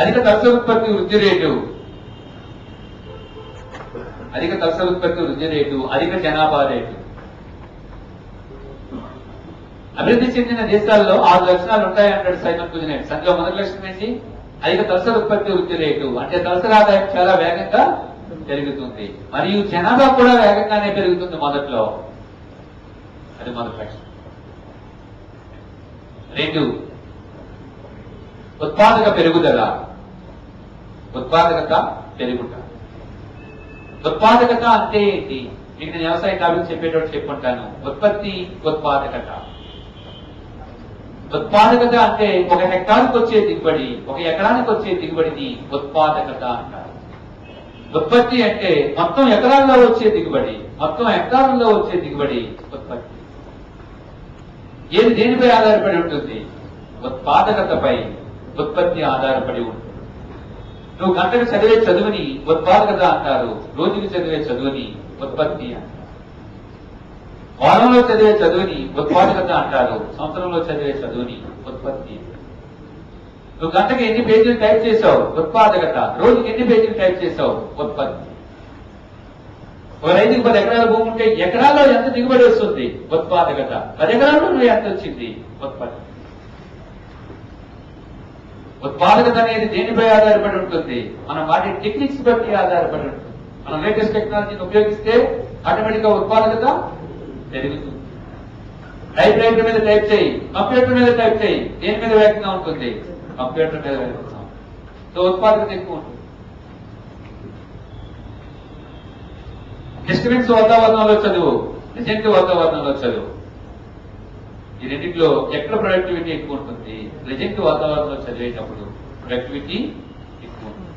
అధిక తలసరి ఉత్పత్తి వృద్ధి రేటు. అధిక తలసరి ఉత్పత్తి వృద్ధి రేటు, అధిక జనాభా రేటు. అభివృద్ధి చెందిన దేశాల్లో 6 లక్షణాలు ఉంటాయంటాడు సైమన్ కుజినెట్స్. అందులో మొదటి లక్షణం ఏంటి? అధిక తలసరి ఉత్పత్తి వృద్ధి రేటు. అంటే తలసరి ఆదాయం చాలా వేగంగా పెరుగుతుంది మరియు జనాభా కూడా వేగంగానే పెరుగుతుంది మొదట్లో. అది మొదటి లక్షణం. 2, ఉత్పాదక పెరుగుదల. ఉత్పాదకత పెరుగుట. ఉత్పాదకత అంటే ఏంటి? మీకు నేను వ్యవసాయ టాపిక్ చెప్పేటప్పుడు చెప్పుకుంటాను. ఉత్పత్తి, ఉత్పాదకత. ఉత్పాదకత అంటే 1 హెక్టార్కి వచ్చే దిగుబడి, 1 ఎకరానికి వచ్చే దిగుబడిని ఉత్పాదకత అంటారు. ఉత్పత్తి అంటే మొత్తం ఎకరాల్లో వచ్చే దిగుబడి, మొత్తం హెక్టార్లలో వచ్చే దిగుబడి ఉత్పత్తి. ఏది దేనిపై ఆధారపడి ఉంటుంది? ఉత్పాదకతపై ఉత్పత్తి ఆధారపడి ఉంటుంది. నువ్వు గంటకు చదివే చదువుని ఉత్పాదకత అంటారు, రోజుకి చదివే చదువుని ఉత్పత్తి అంటారు. వారంలో చదివే చదువుని ఉత్పాదకత అంటారు, సంవత్సరంలో చదివే చదువుని ఉత్పత్తి. నువ్వు గంటకి ఎన్ని పేజీలు టైప్ చేసావు? ఉత్పాదకత. రోజుకి ఎన్ని పేజీలు టైప్ చేసావు? ఉత్పత్తి. ఒక రైతుకి 10 ఎకరాల భూమి ఉంటే ఎకరాల్లో ఎంత దిగుబడి వస్తుంది? ఉత్పాదకత. 10 ఎకరాల్లో నువ్వు ఎంత వచ్చింది? ఉత్పత్తి. ఉత్పాదకత అనేది దేనిపై ఆధారపడి ఉంటుంది? మనం వాటి టెక్నిక్స్ బట్టి ఆధారపడి ఉంటుంది. మనం లేటెస్ట్ టెక్నాలజీని ఉపయోగిస్తే ఆటోమేటిక్ గా ఉత్పాదకత పెరుగుతుంది. టైప్ రైటర్ మీద టైప్ చేయి, కంప్యూటర్ మీద టైప్ చేయి, దేని మీద వేగంగా ఉంటుంది? కంప్యూటర్ మీద వేగంగా. సో ఉత్పాదకత ఎక్కువ ఉంటుంది. డిస్టర్బెన్స్ వాతావరణంలో చదువు, రిజెంట్ వాతావరణంలో చదువు. ఈ రెండింటిలో ఎక్కడ ప్రొడక్టివిటీ ఎక్కువ ఉంటుంది? రిజెంట్ వాతావరణంలో చదివేటప్పుడు ప్రొడక్టివిటీ ఎక్కువ ఉంటుంది.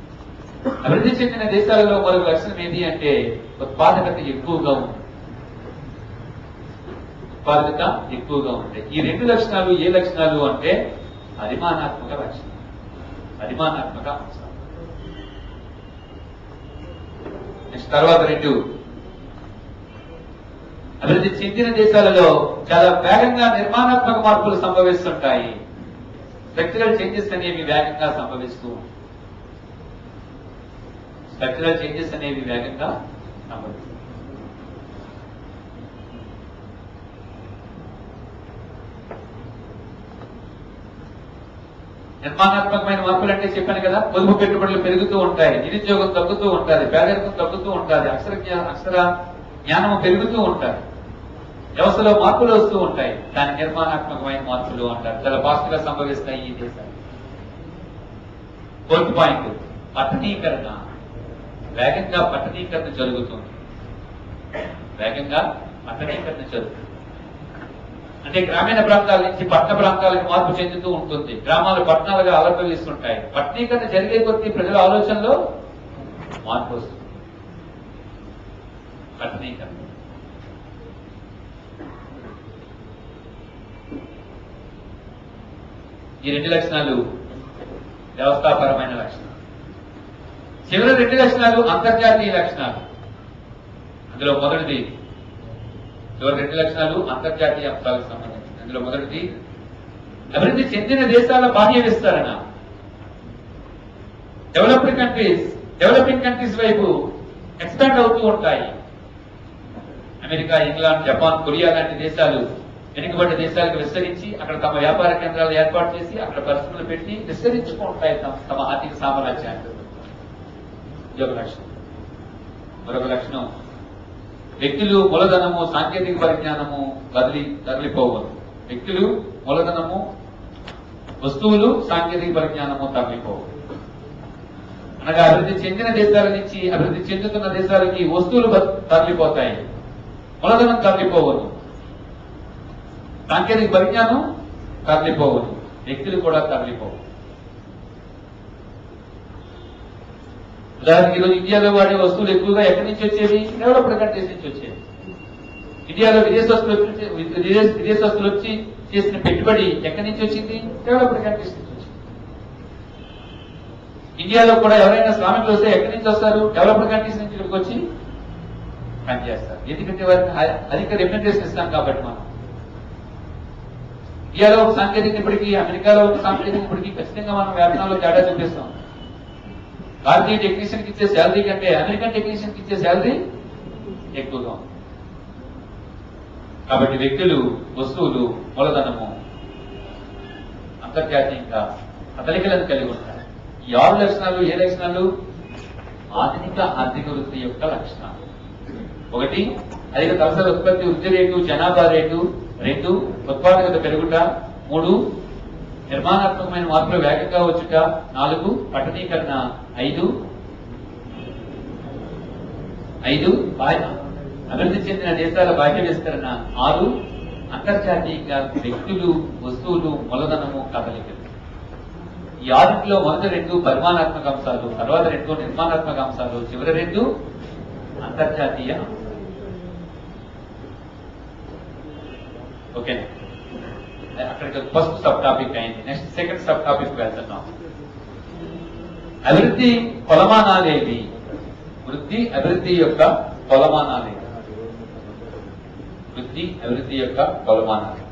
అభివృద్ధి చెందిన దేశాలలో మరొక లక్షణం ఏంటి అంటే ఉత్పాదకత ఎక్కువగా ఉంది. ఉత్పాదకత ఎక్కువగా ఉంటాయి. ఈ రెండు లక్షణాలు ఏ లక్షణాలు అంటే పరిమాణాత్మక లక్షణాలు, పరిమాణాత్మక అంశాలు. నెక్స్ట్ తర్వాత రెండు, అభివృద్ధి చెందిన దేశాలలో చాలా వేగంగా నిర్మాణాత్మక మార్పులు సంభవిస్తుంటాయి. స్ట్రక్చరల్ చేంజెస్ అనేవి వేగంగా సంభవిస్తూ ఉంటాయి. స్ట్రక్చరల్ చేంజెస్ అనేవి వేగంగా సంభవిస్తాయి. నిర్మాణాత్మకమైన మార్పులు అంటే చెప్పాను కదా, పొదుపు పెట్టుబడులు పెరుగుతూ ఉంటాయి, నిరుద్యోగం తగ్గుతూ ఉంటుంది, పేదరికం తగ్గుతూ ఉంటుంది, అక్షర జ్ఞానం పెరుగుతూ ఉంటారు, వ్యవస్థలో మార్పులు వస్తూ ఉంటాయి. దాని నిర్మాణాత్మకమైన మార్పులు అంటారు. చాలా ఫాస్ట్ గా సంభవిస్తాయి ఈ దేశాలు. ఫోర్త్ పాయింట్, పట్టణీకరణ. వేగంగా పట్టణీకరణ జరుగుతుంది. వేగంగా పట్టణీకరణ జరుగుతుంది అంటే గ్రామీణ ప్రాంతాల నుంచి పట్టణ ప్రాంతాలకు మార్పు చెందుతూ ఉంటుంది. గ్రామాలు పట్టణాలుగా ఆవిర్భవిస్తుంటాయి. పట్టణీకరణ జరిగే కొద్దీ ప్రజల ఆలోచనలో మార్పు వస్తుంది. పట్టణీకరణ. ఈ రెండు లక్షణాలు వ్యవస్థాపరమైన లక్షణాలు. చివరి రెండు లక్షణాలు అంతర్జాతీయ లక్షణాలు. అందులో మొదటిది, చివరి రెండు లక్షణాలు అంతర్జాతీయ అంశాలకు సంబంధించింది. అందులో మొదటిది అభివృద్ధి చెందిన దేశాల బాహ్య విస్తరణ. డెవలపింగ్ కంట్రీస్ వైపు ఎక్స్పాండ్ అవుతూ ఉంటాయి. అమెరికా, ఇంగ్లాండ్, జపాన్, కొరియా లాంటి దేశాలు వెనుకబడ్డ దేశాలకు విస్తరించి అక్కడ తమ వ్యాపార కేంద్రాలు ఏర్పాటు చేసి అక్కడ పరిశ్రమలు పెట్టి విస్తరించుకుంటాయి తమ ఆర్థిక సామ్రాజ్యాన్ని. ఇది ఒక లక్షణం. మరొక లక్షణం, వ్యక్తులు, మూలధనము, సాంకేతిక పరిజ్ఞానము తరలిపోవదు. వ్యక్తులు, మూలధనము, వస్తువులు, సాంకేతిక పరిజ్ఞానము తరలిపోవు. అనగా అభివృద్ధి చెందిన దేశాల నుంచి అభివృద్ధి చెందుతున్న దేశాలకి వస్తువులు తరలిపోతాయి, మూలధనం తరలిపోవదు, సాంకేతిక పరిజ్ఞానం తరలిపోవదు, వ్యక్తులు కూడా తరలిపోవు. ఉదాహరణకి ఈరోజు ఇండియాలో వాడే వస్తువులు ఎక్కువగా ఎక్కడి నుంచి వచ్చేవి? డెవలప్డ్ కంట్రీస్ నుంచి వచ్చేవి. ఇండియాలో విదేశస్తులు వచ్చి చేసిన పెట్టుబడి ఎక్కడి నుంచి వచ్చింది? డెవలప్డ్ కంట్రీస్ నుంచి వచ్చింది. ఇండియాలో కూడా ఎవరైనా శ్రామికులు వస్తే ఎక్కడి నుంచి వస్తారు? డెవలప్డ్ కంట్రీస్ నుంచి ఇక్కడికి వచ్చి పనిచేస్తారు. ఎందుకంటే వారికి అధిక రెమ్యునరేషన్ ఇస్తాం కాబట్టి. మనం ఇండియాలో ఒక సాంకేతిక ఇప్పటికీ, అమెరికాలో ఒక సాంకేతిక ఇప్పటికీ ఖచ్చితంగా మనం వేతనాల్లో తేడా చూపిస్తాం. భారతీయ టెక్నీషియన్ కి ఇచ్చే శాలరీ కంటే అమెరికన్ టెక్నీషియన్ కి ఇచ్చే శాలరీ ఎక్కువగా ఉంది. కాబట్టి వ్యక్తులు, వస్తువులు, మూలధనము అంతర్జాతీయంగా కదలికలను కలిగి ఉంటాయి. ఈ 6 లక్షణాలు ఏ లక్షణాలు? ఆధునిక ఆర్థిక వృద్ధి యొక్క లక్షణాలు. 1, అధిక తలసరి ఉత్పత్తి వృద్ధి రేటు, జనాభా రేటు. 2, ఉత్పాదకత పెరుగుట. 3, నిర్మాణాత్మకమైన మార్పులు వేగంగా వచ్చుట. 4, పట్టణీకరణ. 5 అభివృద్ధి చెందిన దేశాల బాహ్య విస్తరణ. 6, అంతర్జాతీయంగా వ్యక్తులు, వస్తువులు, మూలధనము, కదలికలు. ఈ 6లో మొదటి 2 పరిమాణాత్మక అంశాలు, తర్వాత 2 నిర్మాణాత్మక అంశాలు, చివరి 2 అంతర్జాతీయ. ఓకే, అక్కడికి ఫస్ట్ సబ్ టాపిక్ అయింది. నెక్స్ట్ సెకండ్ సబ్ టాపిక్ వెళ్తున్నాం. అభివృద్ధి కొలమానాలేవి? వృద్ధి అభివృద్ధి యొక్క కొలమానాలేవి? వృద్ధి అభివృద్ధి యొక్క కొలమానాలు.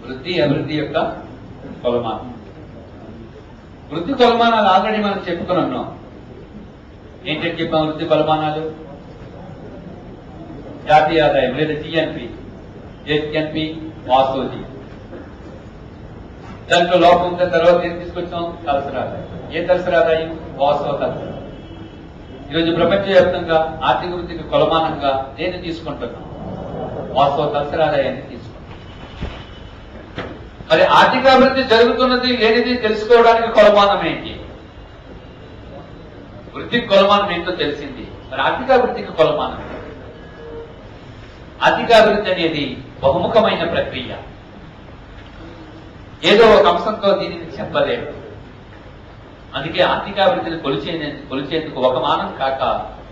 వృద్ధి అభివృద్ధి యొక్క కొలమానం. వృద్ధి కొలమానాలు ఆల్రెడీ మనం చెప్పుకుని ఉన్నాం. ఏంటంటే చెప్పాం? వృద్ధి కొలమానాలు జాతీయ ఆదాయం లేదా జిఎన్పి, వాసోజీ. దాంట్లో లోపం ఉంటే తర్వాత ఏం తీసుకొచ్చాం? తలసరి ఆదాయం. ఏ తలసరి ఆదాయం? వాసో తలసరి. ఈరోజు ప్రపంచవ్యాప్తంగా ఆర్థిక వృద్ధికి కొలమానంగా దేన్ని తీసుకుంటున్నాం? వాసో తలసరి ఆదాయాన్ని తీసుకుంటాం. మరి ఆర్థికాభివృద్ధి జరుగుతున్నది లేనిది తెలుసుకోవడానికి కొలమానం ఏంటి? వృద్ధికి కొలమానం ఏంటో తెలిసింది, మరి ఆర్థికాభివృద్ధికి కొలమానం. ఆర్థికాభివృద్ధి అనేది బహుముఖమైన ప్రక్రియ. ఏదో ఒక అంశంతో దీనిని చెప్పలేరు. అందుకే ఆర్థికాభివృద్ధిని కొలిచేందుకు ఒక మానం కాక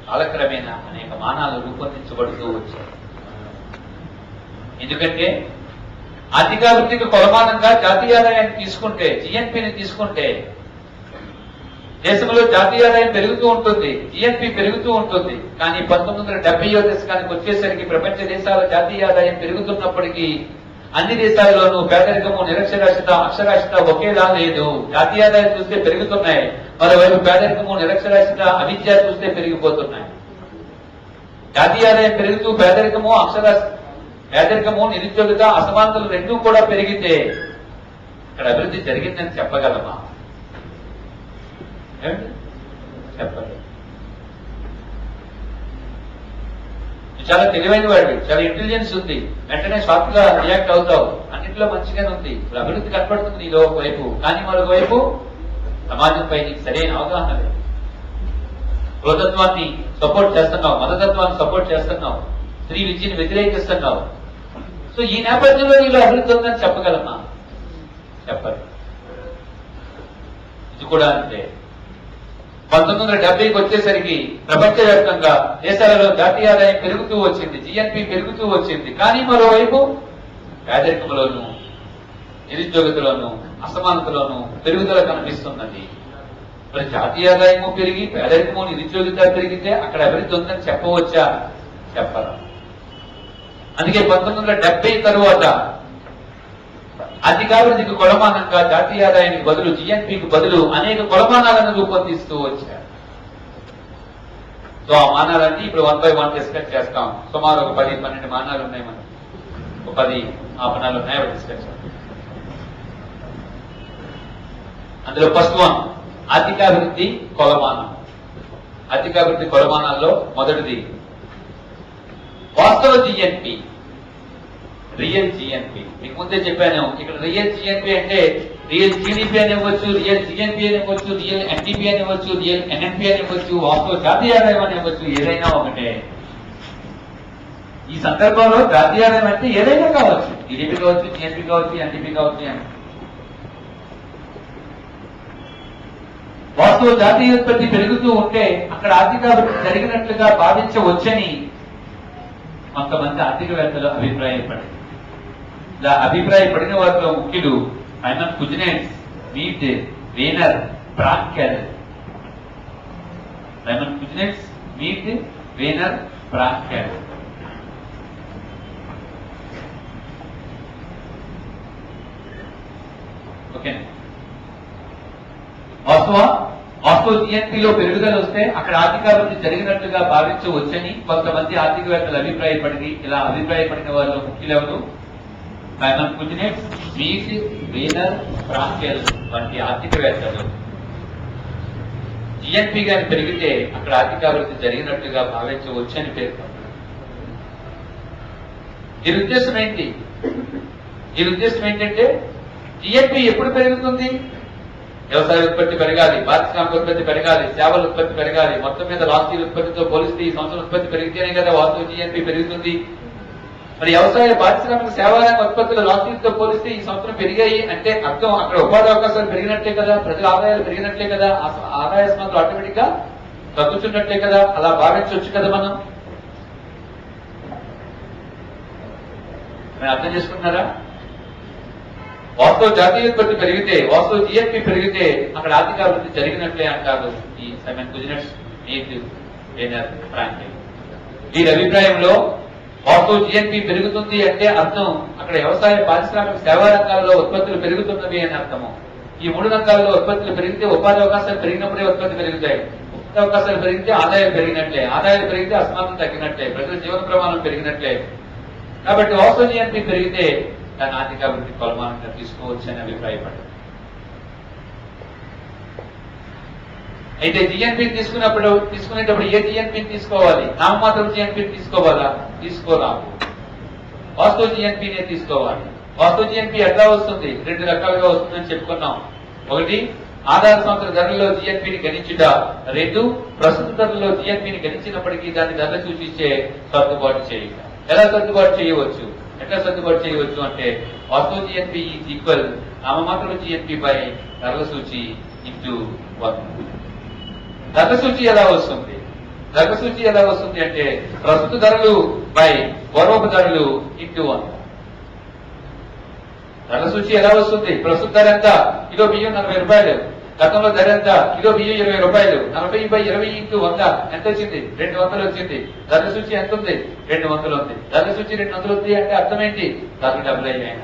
కాలక్రమేణా అనేక మానాలు రూపొందించబడుతూ వచ్చాయి. ఎందుకంటే ఆర్థికాభివృద్ధికి కొలమానంగా జాతీయ ఆదాయాన్ని తీసుకుంటే, జిఎన్పిని తీసుకుంటే, దేశంలో జాతీయ ఆదాయం పెరుగుతూ ఉంటుంది, జిఎన్పి పెరుగుతూ ఉంటుంది. కానీ 1970వ దశకానికి వచ్చేసరికి ప్రపంచ దేశాల జాతీయ ఆదాయం పెరుగుతున్నప్పటికీ అన్ని దేశాల్లోనూ పేదరికము, నిరక్షరాస్యత, అక్షరాస్యత ఒకేలా లేదు. జాతీయ ఆదాయం చూస్తే పెరుగుతున్నాయి, మరోవైపు పేదరికము, నిరక్షరాస్యత, అవిద్య చూస్తే పెరిగిపోతున్నాయి. జాతీయ ఆదాయం పెరుగుతూ పేదరికము, నిరుద్యోగిత, అసమానతలు రెండూ కూడా పెరిగితే ఇక్కడ అభివృద్ధి జరిగిందని చెప్పగలమా? చెప్పలేదు. చాలా తెలివైన వాడివి, చాలా ఇంటెలిజెన్స్ ఉంది, వెంటనే షార్ట్ గా రియాక్ట్ అవుతావు, అన్నింటిలో మంచిగానే ఉంది. ఇప్పుడు అభివృద్ధి కనపడుతుంది నీలో ఒకవైపు, కానీ మరొకవైపు సమాజంపై నీకు సరైన అవగాహన లేదు. కులతత్వాన్ని సపోర్ట్ చేస్తున్నావు, మతతత్వాన్ని సపోర్ట్ చేస్తున్నావు, స్త్రీ విద్యని వ్యతిరేకిస్తున్నావు. సో ఈ నేపథ్యంలో నీలో అభివృద్ధి ఉందని చెప్పగలమా? చెప్పరు. ఇది కూడా అంతే. 1970కి వచ్చేసరికి ప్రపంచవ్యాప్తంగా దేశాలలో జాతీయ ఆదాయం పెరుగుతూ వచ్చింది, జిఎన్పి పెరుగుతూ వచ్చింది. కానీ మరోవైపు పేదరికంలోనూ, నిరుద్యోగితలోనూ, అసమానతలోనూ పెరుగుదల కనిపిస్తున్నది. మరి జాతీయ ఆదాయము పెరిగి పేదరికము, నిరుద్యోగిత పెరిగితే అక్కడ అభివృద్ధి ఉందని చెప్పవచ్చా? చెప్పరా. అందుకే 1970 తరువాత ఆర్థికాభివృద్ధికి కొలమానంగా జాతీయ ఆదాయానికి బదులు, జిఎన్పికి బదులు అనేక కొలమానాలను రూపొందిస్తూ వచ్చారు. సో ఆ మానాలన్నీ ఇప్పుడు 1 by 1 డిస్కస్ చేస్తాం. సుమారు ఒక 10-12 మానాలు ఉన్నాయి, మనం ఒక 10 మాపనాలు ఉన్నాయి, అవి డిస్కస్ చేస్తాం. అందులో ఫస్ట్ వన్ ఆర్థికాభివృద్ధి కొలమానం. ఆర్థికాభివృద్ధి కొలమానాల్లో మొదటిది వాస్తవ జిఎన్పి, రియల్ జిఎన్పి. మీకు ముందే చెప్పాను, ఇక్కడ రియల్ జిఎన్పి అంటే రియల్ జీడిపి అని ఇవ్వచ్చు, రియల్ జిఎన్పి అని ఇవ్వచ్చు, రియల్ ఎన్డిపి అని ఇవ్వచ్చు, రియల్ ఎన్ఎన్పి అని ఇవ్వచ్చు, వాస్తవ జాతీయ ఆదాయం అని ఇవ్వచ్చు, ఏదైనా ఒకటే. ఈ సందర్భంలో జాతీయ ఆదాయం అంటే ఏదైనా కావచ్చు, జీడిపి కావచ్చు, జిఎన్పి కావచ్చు, ఎన్డిపి కావచ్చు. వాస్తవ జాతీయ ఉత్పత్తి పెరుగుతూ ఉంటే అక్కడ ఆర్థికాభివృద్ధి జరిగినట్లుగా భావించవచ్చని కొంతమంది ఆర్థికవేత్తలు అభిప్రాయపడింది. ఇలా అభిప్రాయపడిన వారిలో ముఖ్యులు సైమన్ కుజ్నెట్స్, మీట్, వేనర్, ప్రాంకెల్. సైమన్ కుజ్నెట్స్, మీట్, వేనర్, ప్రాంకెల్. ఓకే. వాస్తవ జిఎన్పిలో పెరుగుదల వస్తే అక్కడ ఆర్థికాభివృద్ధి జరిగినట్లుగా భావించవచ్చని కొంతమంది ఆర్థికవేత్తలు ఇలా అభిప్రాయపడిన వారిలో ముఖ్యులెవరు? సైమన్ కుజ్నెట్స్, మీట్, వేనర్, ప్రాంకెల్ వంటి ఆర్థికవేత్తలు. జిఎన్పి గాని పెరిగితే అక్కడ ఆర్థికాభివృద్ధి జరిగినట్లుగా భావించవచ్చని పేర్కొన్నారు. దీని ఉద్దేశం ఏంటి? దీని ఉద్దేశం ఏంటంటే జిఎన్పి ఎప్పుడు పెరుగుతుంది? వ్యవసాయ ఉత్పత్తి పెరగాలి, పారిశ్రామిక ఉత్పత్తి పెరగాలి, సేవల ఉత్పత్తి పెరగాలి. మొత్తం మీద రాష్ట్రీయ ఉత్పత్తితో పోలిస్తే ఈ సంవత్సరం ఉత్పత్తి పెరిగితేనే కదా వాస్తవ జిఎన్పి పెరుగుతుంది. మరి వ్యవసాయ, పారిశ్రామిక, సేవారంగ ఉత్పత్తులు రాష్ట్రీయతో పోలిస్తే ఈ సంవత్సరం పెరిగాయి అంటే అర్థం అక్కడ ఉపాధి అవకాశాలు పెరిగినట్లే కదా, ప్రజల ఆదాయాలు పెరిగినట్లే కదా, ఆదాయ స్మార్లు ఆటోమేటిక్ గా తగ్గుతున్నట్లే కదా. అలా భావించవచ్చు కదా మనం అర్థం చేసుకుంటున్నారా? వాస్తవ జాతీయ ఉత్పత్తి పెరిగితే, వాస్తవ జిఎన్పి పెరిగితే అక్కడ ఆర్థికాభివృద్ధి జరిగినట్లే అంటారు ఈ సైమన్ కుజ్నెట్స్, మీట్, వేనర్, ప్రాంకెల్. వీరి అభిప్రాయంలో వాస్తవ జిఎన్పి పెరుగుతుంది అంటే అర్థం అక్కడ వ్యవసాయ, పారిశ్రామిక, సేవా రంగాల్లో ఉత్పత్తులు పెరుగుతున్నవి అని అర్థము. ఈ 3 రంగాల్లో ఉత్పత్తులు పెరిగితే ఉపాధి అవకాశాలు పెరిగినప్పుడే ఉత్పత్తి పెరుగుతాయి. ఉపాధి అవకాశాలు పెరిగితే ఆదాయం పెరిగినట్లే, ఆదాయాలు పెరిగితే అసమానత తగ్గినట్లే, ప్రజల జీవన ప్రమాణం పెరిగినట్లే. కాబట్టి వాస్తవ జిఎన్పి పెరిగితే దాని ఆర్థికాభివృద్ధి కొలమానంగా తీసుకోవచ్చు అని అభిప్రాయపడ్డారు. అయితే జిఎన్పి తీసుకునేటప్పుడు ఏ జిఎన్పిని తీసుకోవాలి? నామమాత్రం జిఎన్పిని తీసుకోవాలా? తీసుకోరాదు. వాస్తవ జిఎన్పినే తీసుకోవాలి. వాస్తవ జిఎన్పి ఎట్లా వస్తుంది? రెండు రకాలుగా వస్తుందని చెప్పుకున్నాం. ఒకటి, ఆధార సంవత్సర ధరల్లో జిఎన్పిని గణించుట. రెండు, ప్రస్తుత ధరల్లో జిఎన్పిని గణించినప్పటికీ దాన్ని ధరలు సూచించే సర్దుబాటు చేయుట. ఎలా సర్దుబాటు చేయవచ్చు? ఎట్లా సర్దుబాటు చేయవచ్చు అంటే వాస్తవ జిఎన్పి ఈజ్ ఈక్వల్ నామమాత్రల జిఎన్పి బై ధరల సూచి ఇంటూ 1. ధరల సూచి ఎలా వస్తుంది? ధరల సూచి ఎలా వస్తుంది అంటే ప్రస్తుత ధరలు బై పూర్వపు ధరలు ఇంటూ 1. ధరల సూచి ఎలా వస్తుంది? ప్రస్తుత ధర ఎంత? కిలో బియ్యం 40 రూపాయలు. గతంలో ధర ఎంత? కిలో బియ్యం 20 రూపాయలు. 40 బై 20 ఇంటూ 100 ఎంత వచ్చింది? 200 వచ్చింది. ధరల సూచి ఎంత ఉంది? 200 ఉంది. ధరల సూచి 200 ఉంది అంటే అర్థం ఏంటి? ధరలు డబుల్ అయ్యాయి.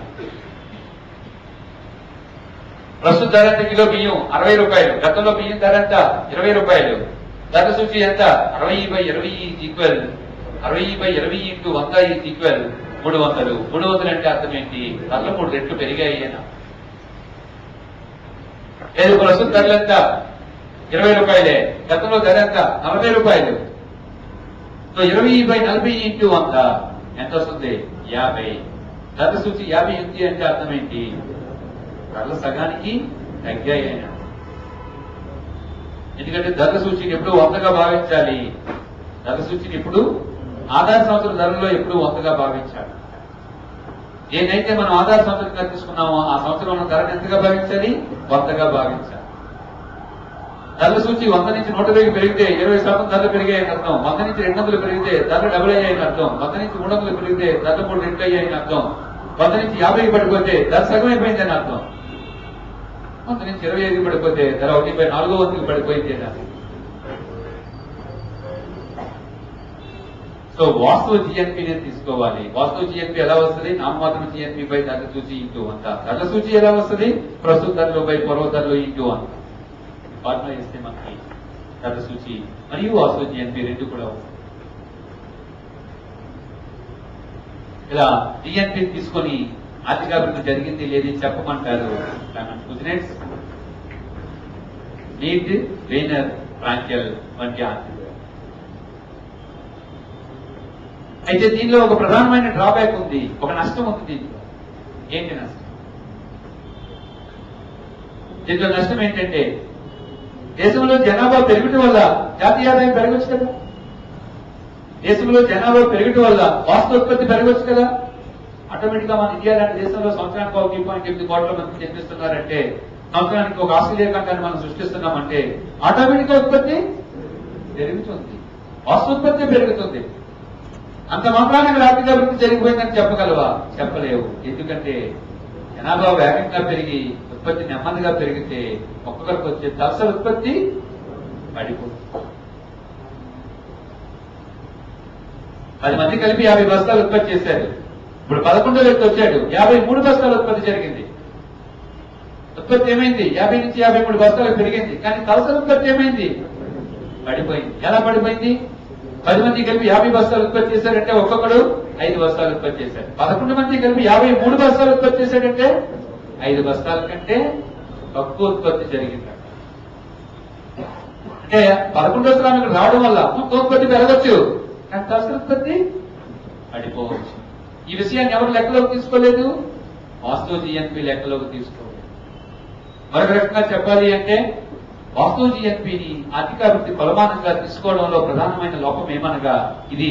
ప్రస్తుత ధర ఎంత? కిలో బియ్యం 60 రూపాయలు. గతంలో బియ్యం ధర ఎంత? 20 రూపాయలు. ధరల సూచి ఎంత? 60 by 20 equal 60 by 20 into 100 is equal 300. 300 అంటే అర్థం ఏంటి? ధరలు 3 రెట్లు పెరిగాయి అయినా. లేదు, ప్రస్తుత ధరలు ఎంత? 20 రూపాయలే. గతంలో ధర ఎంత? 40 రూపాయలు. సో 20 బై 40 ఇంటూ 100 ఎంత వస్తుంది? 50. ధరల సూచి 50 ఉంది అంటే అర్థం ఏంటి? ధరలు సగానికి తగ్గాయి అయినా. ఎందుకంటే ధరల సూచిని ఎప్పుడు 100గా భావించాలి. ధరల సూచిని ఎప్పుడు ఆధార సంవత్సరం ధరల్లో ఎప్పుడు 100గా భావించాలి. ఏదైతే మనం ఆధార సంవత్సరంగా తీసుకున్నామో ఆ సంవత్సరం ఉన్న ధరను ఎంతగా భావించాలి? 100గా భావించాలి. ధరల సూచి 100 నుంచి 120 పెరిగితే 20% ధరలు పెరిగాయని అర్థం. 100 నుంచి 200 పెరిగితే ధరలు డబుల్ అయ్యాయని అర్థం. 100 నుంచి 300 పెరిగితే ధరలు 3 రెట్లు అయ్యాయని అర్థం. 100 నుంచి 50 పడిపోతే ధర సగం అయిపోయిందని అర్థం. 100 నుంచి 25 పడిపోతే ధర 1/4 పడిపోయింది అని. సో వాస్తవ జిఎన్పిని తీసుకోవాలి. వాస్తవ జిఎన్పి ఎలా వస్తుంది? నామమాత్రం జిఎన్పి బై ధరల సూచి ఇంటూ 100. ధరల సూచి ఎలా వస్తుంది? ప్రస్తుత ధరలు బై పూర్వ ధరలు ఇంటూ 100. ఫార్ములా ఇస్తే మనకి ధరల సూచి మరియు వాస్తవ జిఎన్పి రెండు కూడా వస్తుంది. ఇలా జిఎన్పి తీసుకొని ఆర్థికాభివృద్ధి జరిగింది లేదని చెప్పమంటారు గుజరాత్, నీట్, వేనర్, ఫ్రాంకెల్ వంటి ఆర్థిక. అయితే దీనిలో ఒక ప్రధానమైన డ్రాబ్యాక్ ఉంది, ఒక నష్టం ఉంది. దీంట్లో ఏంటి నష్టం? దీంట్లో నష్టం ఏంటంటే దేశంలో జనాభా పెరగటం వల్ల జాతీయ ఆదాయం పెరగచ్చు కదా. దేశంలో జనాభా పెరగటం వల్ల వాస్తవ ఉత్పత్తి పెరగచ్చు కదా. ఆటోమేటిక్ గా మన ఇండియా లాంటి దేశంలో సంవత్సరానికి 1.8 కోట్ల మంది జన్మిస్తున్నారంటే, సంవత్సరానికి ఒక ఆస్ట్రేలియా ఖండాన్ని మనం సృష్టిస్తున్నామంటే ఆటోమేటిక్ గా ఉత్పత్తి పెరుగుతుంది, వాస్తవ ఉత్పత్తి పెరుగుతుంది. అంత మాత్రానికి ఆర్థిక అభివృద్ధి జరిగిపోయిందని చెప్పగలవా? చెప్పలేవు. ఎందుకంటే జనాభా వేగంగా పెరిగి ఉత్పత్తి నెమ్మదిగా పెరిగితే ఒక్కొక్కరికి వచ్చే దశల ఉత్పత్తి పడిపోతుంది. 10 మంది కలిపి 50 బస్తాలు ఉత్పత్తి చేశారు. ఇప్పుడు 11వ వ్యక్తి వచ్చాడు, 53 బస్తాల ఉత్పత్తి జరిగింది. ఉత్పత్తి ఏమైంది? 50 నుంచి 53 బస్తాలకు పెరిగింది. కానీ దశల ఉత్పత్తి ఏమైంది? పడిపోయింది. ఎలా పడిపోయింది? 10 మంది కలిపి 50 బస్తాలు ఉత్పత్తి చేశారంటే ఒక్కొక్కడు 5 బస్తాలు ఉత్పత్తి చేశారు. 11 మంది కలిపి 53 బస్తాలు ఉత్పత్తి చేశాడంటే 5 బస్తాల కంటే తక్కువ ఉత్పత్తి జరిగింది. అంటే 11వ శ్రామికుడు రావడం వల్ల మొత్తం ఉత్పత్తి పెరగచ్చు, కానీ దశల ఉత్పత్తి పడిపోవచ్చు. ఈ విషయాన్ని ఎవరు లెక్కలోకి తీసుకోలేదు? వాస్తవ జిఎన్పి లెక్కలోకి తీసుకోలేదు. మరొక రకంగా చెప్పాలి అంటే వాస్తవ జిఎన్పిని ఆర్థికాభివృద్ధి కొలమానంగా తీసుకోవడంలో ప్రధానమైన లోపం ఏమనగా ఇది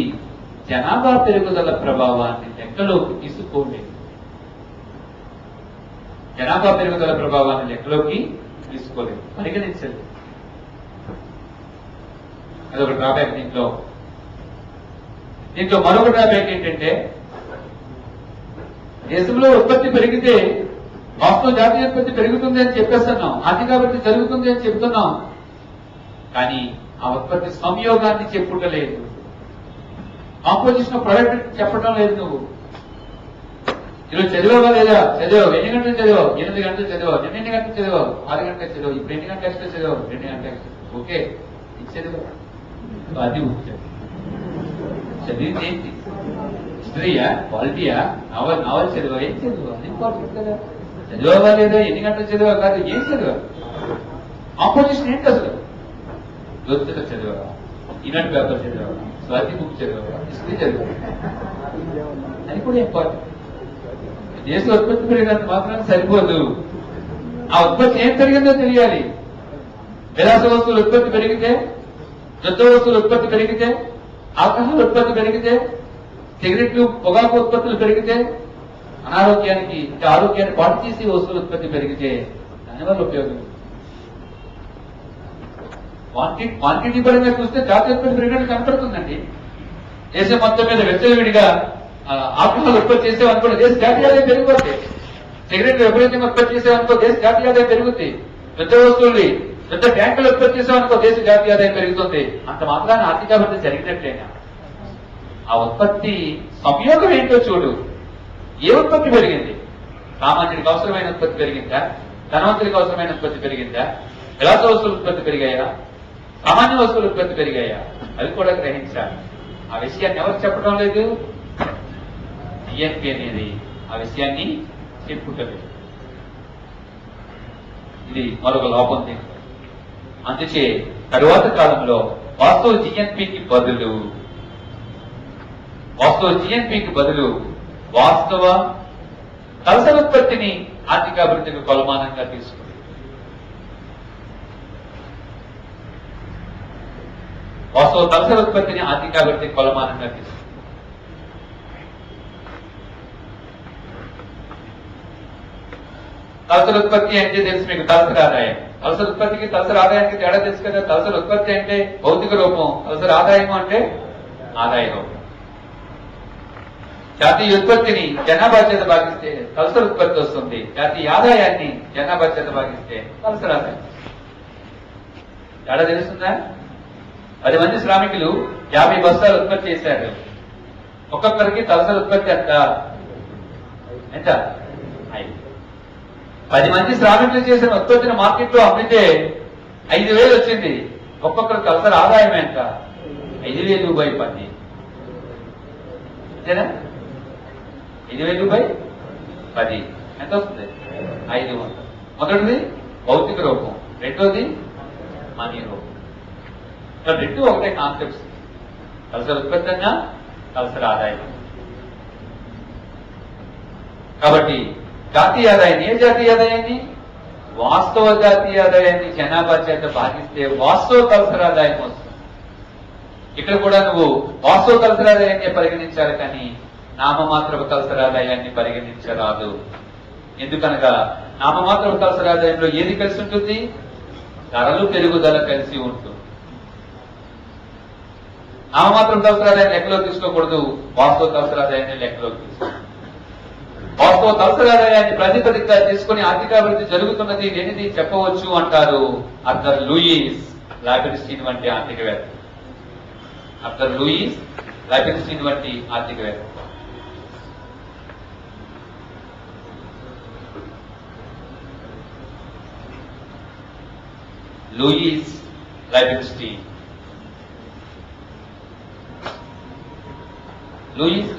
జనాభా పెరుగుదల ప్రభావాన్ని లెక్కలోకి తీసుకోలేదు. జనాభా పెరుగుదల ప్రభావాన్ని లెక్కలోకి తీసుకోలేదు, పరిగణించలేదు. అదొక డ్రాబ్యాక్. దీంట్లో మరొక డ్రాబ్యాక్ ఏంటంటే దేశంలో ఉత్పత్తి పెరిగితే వాస్తవ జాతీయ ఉత్పత్తి పెరుగుతుంది అని చెప్పేస్తున్నాం, ఆర్థికాభివృద్ధి జరుగుతుంది అని చెప్తున్నాం. కానీ ఆ ఉత్పత్తి సంయోగాన్ని చెప్పుటలేదు, కాంపోజిషన్ ఆఫ్ ప్రొడక్ట్ చెప్పడం లేదు. నువ్వు ఈరోజు చదివావా లేదా? చదివావు. ఎన్ని గంటలు చదివావు? 8 గంటలు చదివావు. ఎన్ని గంటలు చదివావు? 6 గంటలు చదివావు. ఇప్పుడు ఎన్ని గంటలు ఎక్స్ట్రా చదివావు? 2 గంటలు ఎక్స్ట్రా. ఓకే, ఇది చదివా, అది చదివింది ఏంటి? హిస్టరీయా, క్వాలిటీయా, నావల్ చదివా? ఏం చదివా? ఇంపార్టెంట్ కదా. చదివావా లేదా? ఎన్ని గంటలు చదివా కాదు, ఏం చదివా? కాంపోజిషన్ ఏంటి అసలు? జ్యోతిష చదివావా? ఈనాటి పేపర్ చదివావా? స్వాతి బుక్ చదివావా? హిస్టరీ చదివా? అది కూడా ఇంపార్టెంట్. దేశ ఉత్పత్తి పెరిగినంత మాత్రం సరిపోదు. ఆ ఉత్పత్తి ఏం పెరిగిందో తెలియాలి. విలాస వస్తువుల ఉత్పత్తి పెరిగితే, యుద్ధ వస్తువుల ఉత్పత్తి పెరిగితే, ఆల్కహాల్ ఉత్పత్తి పెరిగితే, సిగరెట్లు పొగాకు ఉత్పత్తులు పెరిగితే, అనారోగ్యానికి ఆరోగ్యాన్ని పాటు చేసి వస్తువుల ఉత్పత్తి పెరిగితే దానివల్ల ఉపయోగం. క్వాంటిటీ పరంగా చూస్తే జాతీయ ఉత్పత్తి పెరిగినట్టు కనపడుతుందండి. దేశం మొత్తం మీద వెచ్చలవిడిగా ఆల్కహాల్ ఉత్పత్తి చేసేవనుకో దేశ జాతీయ ఆదాయం పెరిగిపోతే, సిగరెట్లు విపరీతంగా ఉత్పత్తి చేసేవనుకో దేశ జాతీయ ఆదాయం పెరుగుతుంది. యుద్ధ వస్తువుల్ని యుద్ధ ట్యాంకులు ఉత్పత్తి చేసేవనుకో దేశ జాతీయ ఆదాయం పెరుగుతుంది. అంత మాత్రాన్ని ఆర్థికాభివృద్ధి జరిగినట్లేనా? ఆ ఉత్పత్తి సంయోగం ఏంటో చూడు. ఏ ఉత్పత్తి పెరిగింది? సామాన్యుడికి అవసరమైన ఉత్పత్తి పెరిగిందా? ధనవంతుడికి అవసరమైన ఉత్పత్తి పెరిగిందా? విలాస వస్తువుల ఉత్పత్తి పెరిగాయా? సామాన్య వస్తువుల ఉత్పత్తి పెరిగాయా? అవి కూడా గ్రహించాలి. ఆ విషయాన్ని ఎవరు చెప్పడం లేదు? జిఎన్పి అనేది ఆ విషయాన్ని చెప్పుకోలేదు. ఇది మరొక లోపం. అందుచే తరువాత కాలంలో వాస్తవ జిఎన్పికి బదులు వాస్తవ తలసరి ఉత్పత్తిని ఆర్థికాభివృద్ధికి కొలమానంగా తీసుకుంది. వాస్తవ తలసరి ఉత్పత్తిని ఆర్థికాభివృద్ధికి కొలమానంగా తీసుకుంది. తలసరి ఉత్పత్తి అంటే తెలుసు మీకు, తలసరి ఆదాయం. తలసరి ఉత్పత్తికి తలసరి ఆదాయానికి తేడా తెలుసు కదా. తలసరి ఉత్పత్తి అంటే భౌతిక రూపం, తలసరి ఆదాయం అంటే ఆదాయ రూపం. జాతీయ ఉత్పత్తిని జనాభా చేత భాగిస్తే తలసరి ఉత్పత్తి వస్తుంది. జాతీయ ఆదాయాన్ని జనాభా చేత భాగిస్తే తలసరి ఆదాయం. తేడా తెలుస్తుందా? 10 మంది శ్రామికులు 50 బస్తాలు ఉత్పత్తి చేశారు. ఒక్కొక్కరికి తలసరి ఉత్పత్తి ఎంత? 5. 10 మంది శ్రామికులు చేసిన ఉత్పత్తిని మార్కెట్ లో అమ్మితే 5,000 వచ్చింది. ఒక్కొక్కరు తలసరి ఆదాయం ఎంత? 5,000/10. అంతేనా? 5,000/10 ఎంత వస్తుంది? 500. మొదటిది భౌతిక రూపం, రెండోది మనీ రూపం. రెండు ఒకటే కాన్సెప్ట్స్. తలసరి ఉత్పత్తి అన్నా తలసరి ఆదాయం. కాబట్టి జాతీయ ఆదాయాన్ని, ఏ జాతీయ ఆదాయాన్ని? వాస్తవ జాతీయ ఆదాయాన్ని జనాభా చేత భాగిస్తే వాస్తవ తలసరి ఆదాయం వస్తుంది. ఇక్కడ కూడా నువ్వు వాస్తవ తలసరి ఆదాయాన్ని పరిగణించాలి కానీ నామమాత్రపు తలసరి ఆదాయాన్ని పరిగణించరాదు. ఎందుకనగా నామమాత్రపు తలసరి ఆదాయంలో ఏది కలిసి ఉంటుంది? ధరలు పెరుగుదల కలిసి ఉంటుంది. నామమాత్రం తలసరి ఆదాయాన్ని లెక్కలో తీసుకోకూడదు, వాస్తవ తలసరి ఆదాయాన్ని లెక్కలోకి తీసుకోకూడదు. వాస్తవ తలసరి ఆదాయాన్ని ప్రాతిపదికగా తీసుకుని ఆర్థికాభివృద్ధి జరుగుతున్నది లేనిది చెప్పవచ్చు అంటారు ఆర్థర్ లూయిస్ లాబెన్స్టీన్ వంటి ఆర్థికవేత్త. ఆర్థర్ లూయిస్ లాబెన్స్టీన్ వంటి ఆర్థికవేత్త. లూయిస్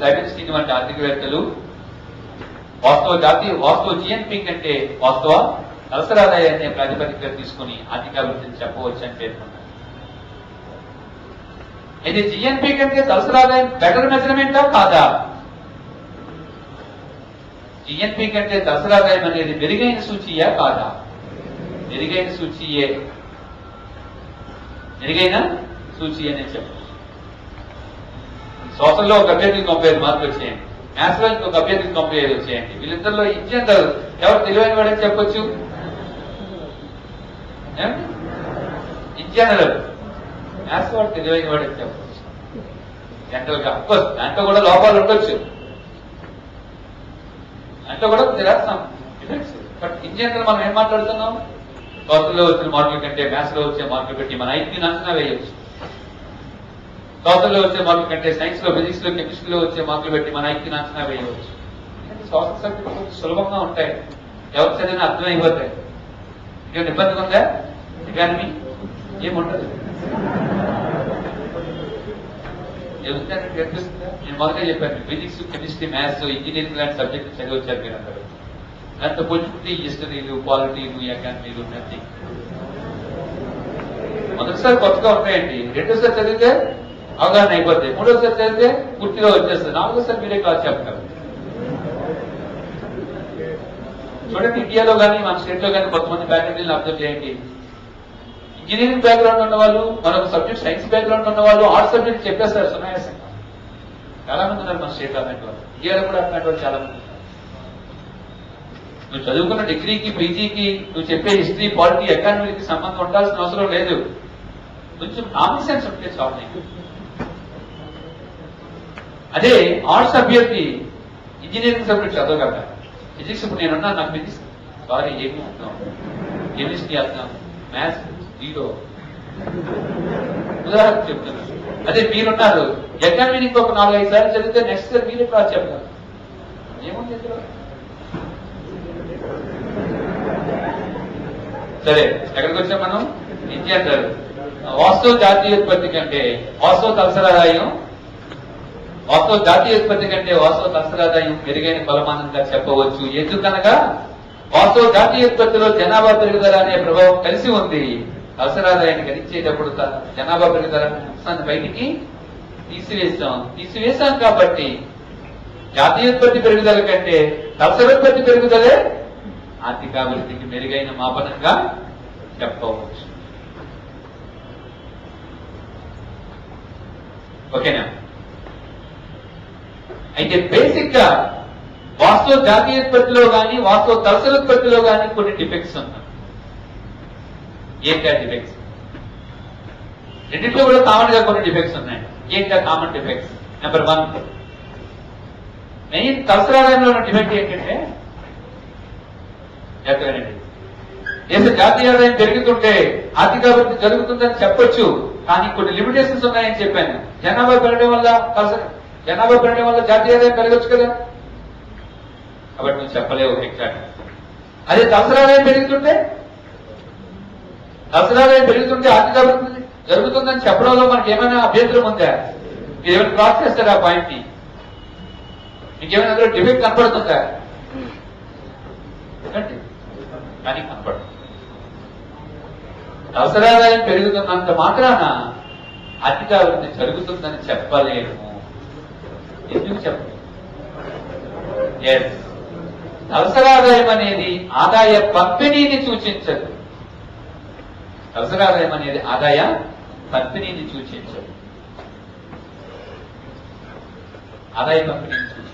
లాబెన్స్టీన్ వంటి ఆర్థికవేత్తలు వాస్తవ జిఎన్పి కంటే వాస్తవ తలసరి ఆదాయాన్ని ప్రాతిపదికగా తీసుకుని ఆర్థికాభివృద్ధిని చెప్పవచ్చు అని పేర్కొన్నారు. ఇది జిఎన్పి కంటే తలసరి ఆదాయం బెటర్ మెజర్మెంటా కాదా? జిఎన్పి కంటే తలసరి ఆదాయం అనేది మెరుగైన సూచియా కాదా? మెరుగైన సూచియే. మెరుగైన సూచి అనే చెప్పచ్చు. సోషల్లో ఒక అభ్యర్థికి 95 మార్కులు వచ్చేయండి, మ్యాథ్స్ లో ఇంకొక అభ్యర్థికి 95 వచ్చేయండి. వీళ్ళిద్దరిలో ఇంజనీర్ ఎవరు తెలివైన వాడని చెప్పొచ్చు? ఇంజనీర్ మ్యాథ్స్ వాడు తెలివైన వాడని చెప్పొచ్చు జనరల్ గా. అఫ్కోర్స్ దాంట్లో కూడా లోపాలు ఉండొచ్చు, దాంట్లో కూడా డిఫెక్ట్స్. బట్ ఇంజనీర్ మనం ఏం మాట్లాడుతున్నాం? సోషల్లో వచ్చిన మార్కుల కంటే మ్యాథ్స్ లో వచ్చే మార్కులు పెట్టి మన ఐక్యూని అంచనా వేయవచ్చు. సోషల్లో వచ్చే మార్కుల కంటే సైన్స్ లో, ఫిజిక్స్ లో, కెమిస్ట్రీలో వచ్చే మార్కులు పెట్టి మన ఐక్యూని అంచనా వేయవచ్చు. సోషల్ సబ్జెక్ట్ సులభంగా ఉంటాయి, ఎవరు చదివినా అర్థమైపోతాయి. ఏమైనా ఇబ్బందిగా ఉందా? ఎకానమీ ఏముండదు. నేను మొదటే చెప్పాను, ఫిజిక్స్, కెమిస్ట్రీ, మ్యాథ్స్, ఇంజనీరింగ్ లాంటి సబ్జెక్టు చదివి వచ్చారు మీరు అందరూ. దాంతో పొలిటికల్ హిస్టరీలు, పాలిటీలు, ఎకానమీలు నథింగ్. మొదటిసారి కొత్తగా ఉంటాయండి, రెండోసారి చదివితే అవగాహన అయిపోతాయి, మూడోసారి చదివితే పూర్తిగా వచ్చేస్తుంది, నాలుగోసారి మీరే క్లాస్ చెప్తారు. చూడండి, ఇండియాలో కానీ మన స్టేట్ లో కానీ కొంతమంది ఫ్యాకల్టీని అబ్జర్వ్ చేయండి. ఇంజనీరింగ్ బ్యాక్గ్రౌండ్ ఉన్న వాళ్ళు, మనకు సబ్జెక్ట్ సైన్స్ బ్యాక్గ్రౌండ్ ఉన్న వాళ్ళు ఆర్ట్స్ సబ్జెక్ట్ చెప్పేస్తారు సునాయాసంగా. చాలా మంది ఉన్నారు మన స్టేట్ అన్నట్టు వాళ్ళు, ఇండియాలో కూడా అన్నట్టు వాళ్ళు చాలా మంది. నువ్వు చదువుకున్న డిగ్రీకి, పీజీకి, నువ్వు చెప్పే హిస్టరీ, పాలిటీ, ఎకానమీకి సంబంధం ఉండాల్సిన అవసరం లేదు. కొంచెం కామన్ సెన్స్ ఉంటే చాలు నీకు. అదే ఆర్ట్స్ అభ్యర్థి ఇంజనీరింగ్ సబ్జెక్ట్ చదవగలరా? ఫిజిక్స్ ఇప్పుడు నేనున్నా, నాకు ఫిజిక్స్ సారీ ఏమి అర్థం, కెమిస్ట్రీ అర్థం, మ్యాథ్స్ జీరో, ఉదాహరణ చెప్తున్నాను. అదే మీరున్నారు, ఎకానమీ ఇంకొక 4-5 సార్లు చదివితే నెక్స్ట్ ఇయర్ మీరే క్లాస్ చెప్పగలరు. ఏముంది ఇందులో? సరే, ఎక్కడికి వచ్చాం మనం? ఇంటి అంటారు. వాస్తవ జాతీయోత్పత్తి కంటే వాస్తవ తలసరాదాయం, వాస్తవ జాతీయోత్పత్తి కంటే వాస్తవ తలసరాదాయం మెరుగైన కొలమానంగా చెప్పవచ్చు. ఎందుకనగా వాస్తవ జాతీయోత్పత్తిలో జనాభా పెరుగుదల అనే ప్రభావం కలిసి ఉంది. తలసరాదాయాన్ని గణించేటప్పుడు జనాభా పెరుగుదల అంశాన్ని బయటికి తీసివేశాం కాబట్టి జాతీయోత్పత్తి పెరుగుదల కంటే తలసరోత్పత్తి పెరుగుదలే ఆర్థికాభివృద్ధికి మెరుగైన మాపనంగా చెప్పవచ్చు. ఓకేనా? అయితే బేసిక్ గా వాస్తవ జాతీయోత్పత్తిలో కానీ వాస్తవ తలసరోత్పత్తిలో కానీ కొన్ని డిఫెక్ట్స్ ఉన్నాయి. ఏంటా డిఫెక్ట్స్? రెండింటిలో కూడా కామన్ గా కొన్ని డిఫెక్ట్స్ ఉన్నాయి. ఏంటా కామన్ డిఫెక్ట్స్? నెంబర్ 1, మెయిన్ తలసరాదాయంలో ఉన్న డిఫెక్ట్ ఏంటంటే, దేశ జాతీయ ఆదాయం పెరుగుతుంటే ఆర్థికాభివృద్ధి జరుగుతుందని చెప్పొచ్చు, కానీ కొన్ని లిమిటేషన్స్ ఉన్నాయని చెప్పాను. జనాభా పెరగడం వల్ల జాతీయ ఆదాయం పెరగచ్చు కదా, కాబట్టి నువ్వు చెప్పలేవు ఎగ్జాక్ట్. అదే తలసరాదాయం పెరుగుతుంటే ఆర్థికాభివృద్ధి జరుగుతుందని చెప్పడంలో మనకి ఏమైనా అభ్యంతరం ఉందా? మీరు ఏమైనా క్రాస్ చేస్తారా ఆ పాయింట్ ని? మీకేమైనా అందులో డిఫెక్ట్ కనపడుతుందా? కానీ కనపడదు. తలసరాదాయం పెరుగుతున్నంత మాత్రాన ఆర్థికాభివృద్ధి జరుగుతుందని చెప్పలేము. ఎందుకు చెప్పలేదు? తలసరాదాయం అనేది ఆదాయ పంపిణీని సూచించదు. తలసరాదాయం అనేది ఆదాయ పంపిణీని సూచించదు. ఆదాయ పంపిణీని సూచించదు.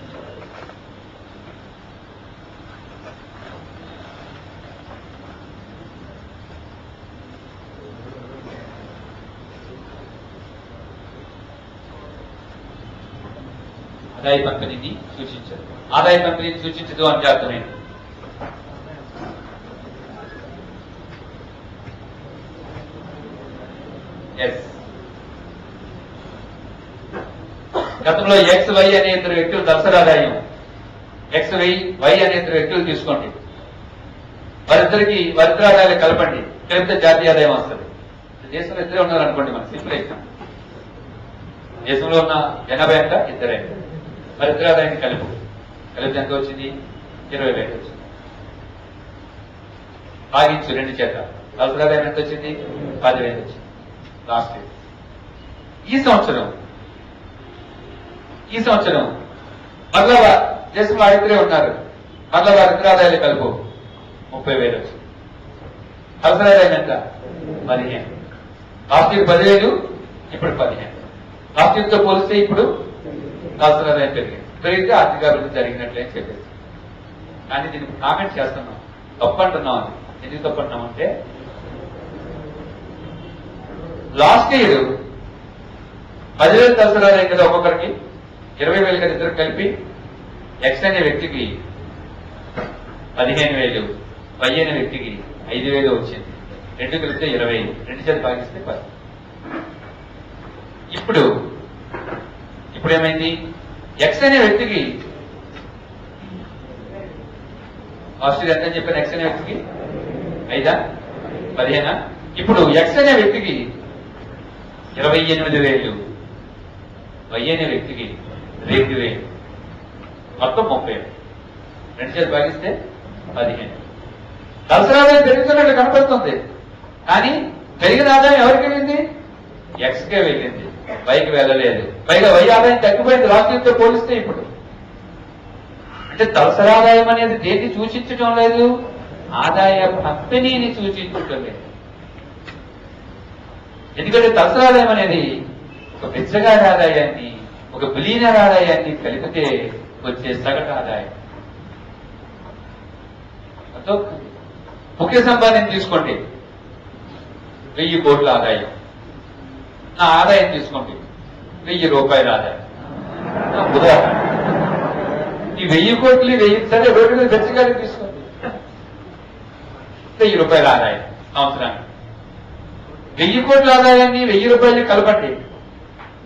ఆదాయ పంపిణీని సూచించదు. ఆదాయ పంపిణీని సూచించదు అంటే అర్థమైంది. గతంలో ఎక్స్ వై అనే 2 వ్యక్తులు తలసరాదాయం, ఎక్స్ వై అనే 2 వ్యక్తులు తీసుకోండి, వారిద్దరి ఆదాయాలు కలపండి, కలిపితే జాతీయ ఆదాయం వస్తుంది. దేశంలో 2 ఉన్నారనుకోండి, మనం సింపుల్ ఇస్తాం. దేశంలో ఉన్న జనాభా ఎంత? 2. వారిద్దరి ఆదాయాన్ని కలిపితే ఎంత వచ్చింది? 20,000 వచ్చింది. భాగించు 2 చేత, తలసరాదాయం ఎంత వచ్చింది? 10,000 వచ్చింది లాస్ట్ ఇయర్. ఈ సంవత్సరం మరలా దేశంలో 5 ఉన్నారు, మరలా వారిద్దరి ఆదాయాలు కలుపు 30,000 వచ్చింది. తలసరాదాయం ఎంత? 15. లాస్ట్ ఇయర్ 10,000, ఇప్పుడు 15. లాస్ట్ ఇయర్ తో పోలిస్తే ఇప్పుడు తలసరాదాయం పెరిగితే ఆర్థికాభివృద్ధి జరిగినట్లే అని చెప్పేసి. కానీ దీనికి కామెంట్ చేస్తున్నాం, తప్పు అంటున్నాం. అని ఎందుకు తప్పు అంటున్నామంటే, లాస్ట్ ఇయర్ 10,000 తలసరాదాయం కదా ఒక్కొక్కరికి, 20,000 కదా ఇద్దరు కలిపి. ఎక్స్ అనే వ్యక్తికి 15,000, వై అనే వ్యక్తికి 5,000 వచ్చింది. 2 కలిపితే 20, 2 చేత భాగిస్తే 10. ఇప్పుడు ఏమైంది? ఎక్స్ అనే వ్యక్తికి లాస్ట్ ఇయర్ ఎంత చెప్పాను? ఎక్స్ అనే వ్యక్తికి 5, 15. ఇప్పుడు ఎక్స్ అనే వ్యక్తికి 28,000, వై అనే వ్యక్తికి 2,000, మొత్తం 30. 2 చేత భాగిస్తే 15. తలసరాదాయం పెరుగుతున్నట్టు కనపడుతుంది, కానీ పెరిగిన ఆదాయం ఎవరికి వెళ్ళింది? ఎక్స్కే వెళ్ళింది, వైకి వెళ్ళలేదు. పైగా వై ఆదాయం తగ్గిపోయింది లాస్ట్ ఇయర్ తో పోలిస్తే. ఇప్పుడు అంటే తలసరి ఆదాయం అనేది దేన్ని సూచించడం లేదు, ఆదాయ పంపిణీని సూచించటం లేదు. ఎందుకంటే తలసరి ఆదాయం అనేది ఒక బిచ్చగాడి ఆదాయాన్ని, ఒక బిలియనర్ ఆదాయాన్ని కలిపితే వచ్చే సగటు ఆదాయం. ముఖ్య సంపాదన తీసుకోండి, 1000 కోట్ల ఆదాయం. నా ఆదాయం తీసుకోండి, 1000 రూపాయల ఆదాయం. ఉదాహరణ, ఈ 1000 కోట్లు 1000 సరే రోడ్డు మీద బెచ్చగాడికి తీసుకోండి, 1000 రూపాయల ఆదాయం సంవత్సరానికి. 1000 కోట్ల ఆదాయాన్ని 1000 రూపాయలు కలపండి,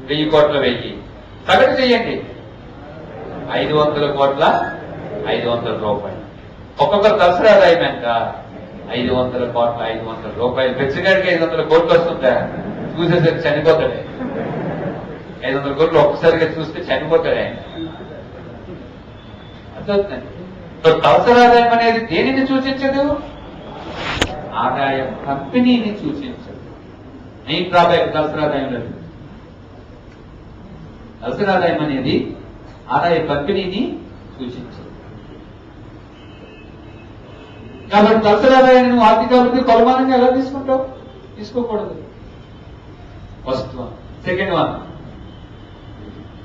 1000 కోట్ల 1000 సగటు చేయండి, 500 కోట్ల 500 రూపాయలు. ఒక్కొక్కరు తలసరి ఆదాయం ఎంత? 500 కోట్ల 500 రూపాయలు. బెచ్చగాడికి 500 కోట్లు వస్తుందా? చూసేసరికి చనిపోతాడే. 500 కోట్లు ఒక్కసారిగా చూస్తే చనిపోతాడే. అర్థమవుతుందండి. తలసరి ఆదాయం అనేది దేనిని సూచించదు? ఆదాయ పంపిణీని సూచించదు. మెయిన్ డ్రాబ్యాక్ తలసరి ఆదాయం లేదు. తలసరి ఆదాయం అనేది ఆదాయ పంపిణీని సూచించదు. కాబట్టి తలసరి ఆదాయాన్ని నువ్వు ఆర్థిక అభివృద్ధి కొలమానంగా ఎలా తీసుకుంటావు? తీసుకోకూడదు. First one. Second one,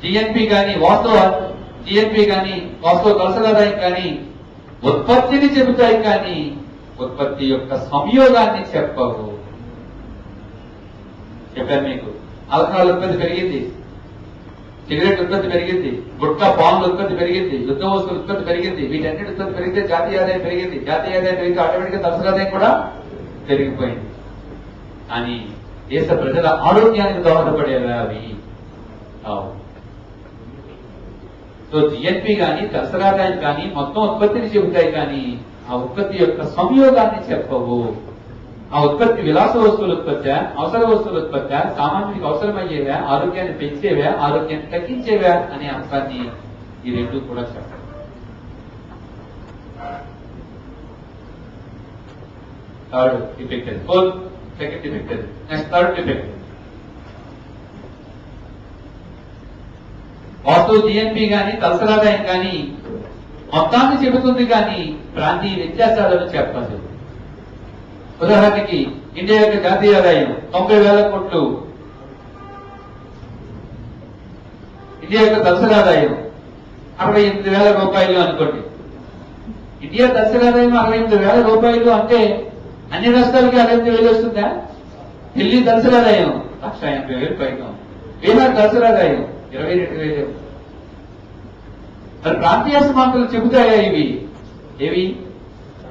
GNP కానీ వాస్తవ జిఎన్పి కానీ వాస్తవ తలసరి ఆదాయం కానీ ఉత్పత్తిని చెబుతాయి కానీ ఉత్పత్తి యొక్క సంయోగాన్ని చెప్పవు. చెప్పాను మీకు, ఆల్కహాల్ ఉత్పత్తి పెరిగింది, సిగరెట్ ఉత్పత్తి పెరిగింది, గుట్కా పాన్ల ఉత్పత్తి పెరిగింది, యుద్ధ వస్తువుల ఉత్పత్తి పెరిగింది. వీటన్నిటి ఉత్పత్తి పెరిగితే జాతీయ ఆదాయం పెరిగింది. జాతీయ ఆదాయం పెరిగితే ఆటోమేటిక్ గా తలసరి ఆదాయం కూడా పెరిగిపోయింది. కానీ దేశ ప్రజల ఆరోగ్యానికి దోహదపడేవా అవి? సో జిఎన్పి కానీ తలసరి ఆదాయం కానీ మొత్తం ఉత్పత్తిని చెబుతాయి కానీ ఆ ఉత్పత్తి యొక్క సంయోగాన్ని చెప్పవు. ఆ ఉత్పత్తి విలాస వస్తువుల ఉత్పత్తి, అవసర వస్తువుల ఉత్పత్తి, సామాన్యుడికి అవసరమయ్యేవా, ఆరోగ్యాన్ని పెంచేవా, ఆరోగ్యాన్ని తగ్గించేవా అనే అంశాన్ని ఈ రెండు కూడా చెప్పాలి. Third defect, fourth second defect, next third defect. వాస్తవ జిఎన్పి కానీ తలసరి ఆదాయం కానీ మొత్తాన్ని చెబుతుంది కానీ ప్రాంతీయ వ్యత్యాసాలను చెప్పదు. ఉదాహరణకి ఇండియా యొక్క జాతీయ ఆదాయం 90,000 కోట్లు, ఇండియా యొక్క తలసరి ఆదాయం 68,000 రూపాయలు అనుకోండి. ఇండియా తలసరి ఆదాయం 68,000 రూపాయలు అంటే అన్ని రాష్ట్రాలకి 68,000 వస్తుందా? ఢిల్లీ తలసరి ఆదాయం 1,80,000 పైగా, బీహార్ తలసరి ఆదాయం 22,000. మరి ప్రాంతీయ సమానతలు చెబుతాయా ఇవి? ఏవి?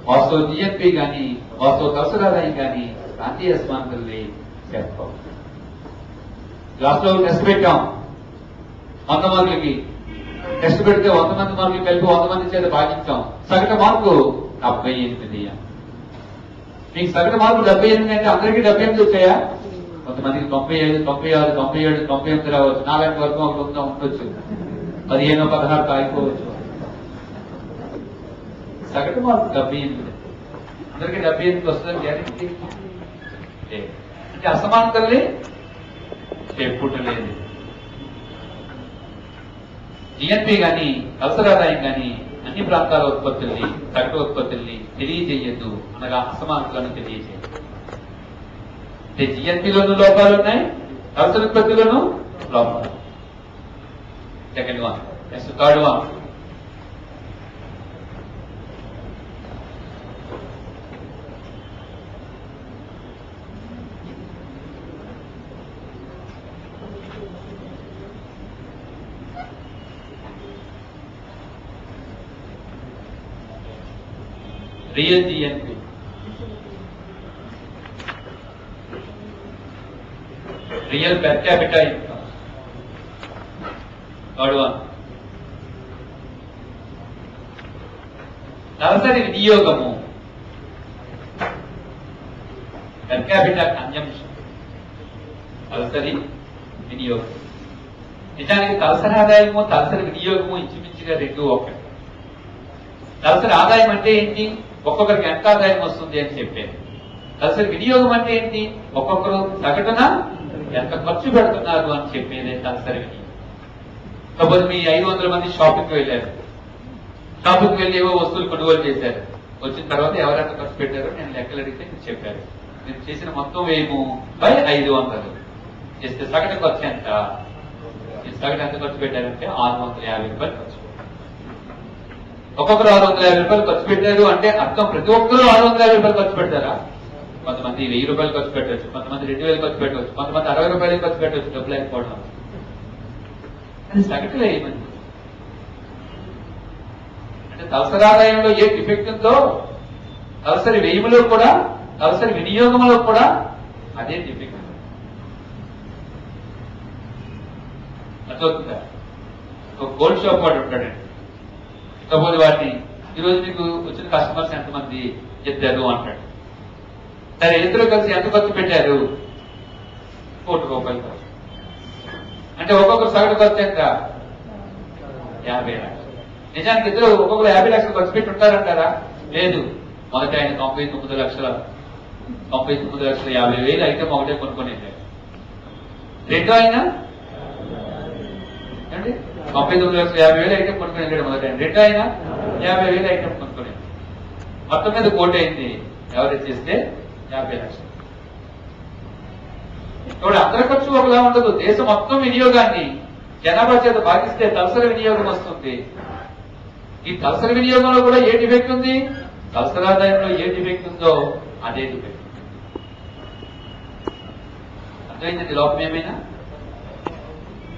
వాస్తవ జిఎన్పి కానీ వాస్తవ తలసరి ఆదాయం కానీ ప్రాంతీయ సమానతల్ని చెప్పవు. క్లాస్లో టెస్ట్ పెట్టాం, 100 మార్కులకి టెస్ట్ పెడితే 100 మంది మార్కులు కలిపి 100 మంది చేత భాగించాం. సగటు మార్కు 78. మీకు సగటు మార్కు 78 అంటే అందరికీ 78 వచ్చాయా? కొంతమందికి 95, 96, 97, 98 రావచ్చు. నాలుగు వరకు ఒకటి ఉండొచ్చు, 15, 16 అయిపోవచ్చు. సగటు మార్కు 78. అందరికీ 78 వస్తుందని గ్యారెంటీ అంటే అసమానతల్ని చెప్పుటలేదు. జిఎన్పి కానీ తలసరి ఆదాయం కానీ అన్ని ప్రాంతాల ఉత్పత్తుల్ని, సగటు ఉత్పత్తుల్ని తెలియజేయద్దు, అనగా అసమానతలను తెలియజేయదు. అంటే జిఎన్పిలోనూ లోపాలు ఉన్నాయి, తలసరి ఉత్పత్తిలోనూ లోపాలు. Second one. Next third one, real GNP. Real per capital income. Third one, తలసరి వినియోగము, పెర్ క్యాపిటల్ కన్జంప్షన్. తలసరి వినియోగం. నిజానికి తలసరి ఆదాయము తలసరి వినియోగము ఇంచుమించుగా రెండు ఒకటి. తలసరి ఆదాయం అంటే ఏంటి? ఒక్కొక్కరికి ఎంత ఆదాయం వస్తుంది అని చెప్పేది. తలసరి వినియోగం అంటే ఏంటి? ఒక్కొక్కరు సగటున ఎంత ఖర్చు పెడుతున్నారు అని చెప్పేది తలసరి వినియోగం. కాకపోతే మీ 500 మంది షాపింగ్కి వెళ్ళారు. షాపుకి వెళ్ళి ఏవో వస్తువులు కొనుగోలు చేశారు. వచ్చిన తర్వాత ఎవరెంత ఖర్చు పెట్టారో నేను లెక్కలు అడిగితే మీరు చెప్పారు. మీరు చేసిన మొత్తం వ్యయము బై 500 చేస్తే సగటు ఖర్చు ఎంత? సగటు ఎంత ఖర్చు పెట్టారంటే 650 రూపాయలు ఖర్చు. ఒక్కొక్కరు 650 రూపాయలు ఖర్చు పెట్టారు అంటే అర్థం ప్రతి ఒక్కరూ 650 రూపాయలు ఖర్చు పెడతారా? కొంతమంది 1000 రూపాయలు ఖర్చు పెట్టవచ్చు, కొంతమంది 2000 ఖర్చు పెట్టవచ్చు, కొంతమంది 60 రూపాయలు ఖర్చు పెట్టవచ్చు. డబ్బులు అయిపోవడం అది సగటులో ఏమంది అంటే తలసరి ఆదాయంలో ఏ డిఫెక్ట్ ఉందో తలసరి వ్యయములో కూడా తలసరి వినియోగంలో కూడా అదే డిఫెక్ట్. అర్థవుతుందా? ఒక గోల్డ్ షాప్ వాడు ఉంటాడండి. సపోజ్ వాటిని ఈరోజు మీకు వచ్చిన కస్టమర్స్ ఎంతమంది? 2 అంటాడు. సరే, 2 కలిసి ఎంత ఖర్చు పెట్టారు? 1 కోటి రూపాయలు ఖర్చు. అంటే ఒక్కొక్కరు సగటు ఖర్చు ఎంత? 50 లక్షలు. నిజానికి ఇద్దరు ఒక్కొక్కరు 50 లక్షలు ఖర్చు పెట్టి ఉంటారంటారా? లేదు. మొదట ఆయన 99 లక్షల 50,000 ఐటమ్ ఒకటే కొనుక్కొని రెండో ఆయన 99,50,000 ఐటమ్ కొనుక్కొని వెళ్ళాడు. మొదట ఆయన రెండో ఆయన 50,000 ఐటమ్ కొనుక్కొని మొత్తం మీద కోటి అయింది. ఎవరైతే చేస్తే 50 లక్షలు. ఇప్పుడు అందరి ఖర్చు ఒకలా ఉండదు. దేశం మొత్తం వినియోగాన్ని జనాభా చేత భాగిస్తే తలసరి వినియోగం వస్తుంది. ఈ తలసరి వినియోగంలో కూడా ఏ డిఫెక్ట్ ఉంది? తలసరి ఆదాయంలో ఏ డిఫెక్ట్ ఉందో అదే డిఫెక్ట్. అర్థమైందండి లోపం ఏమైనా?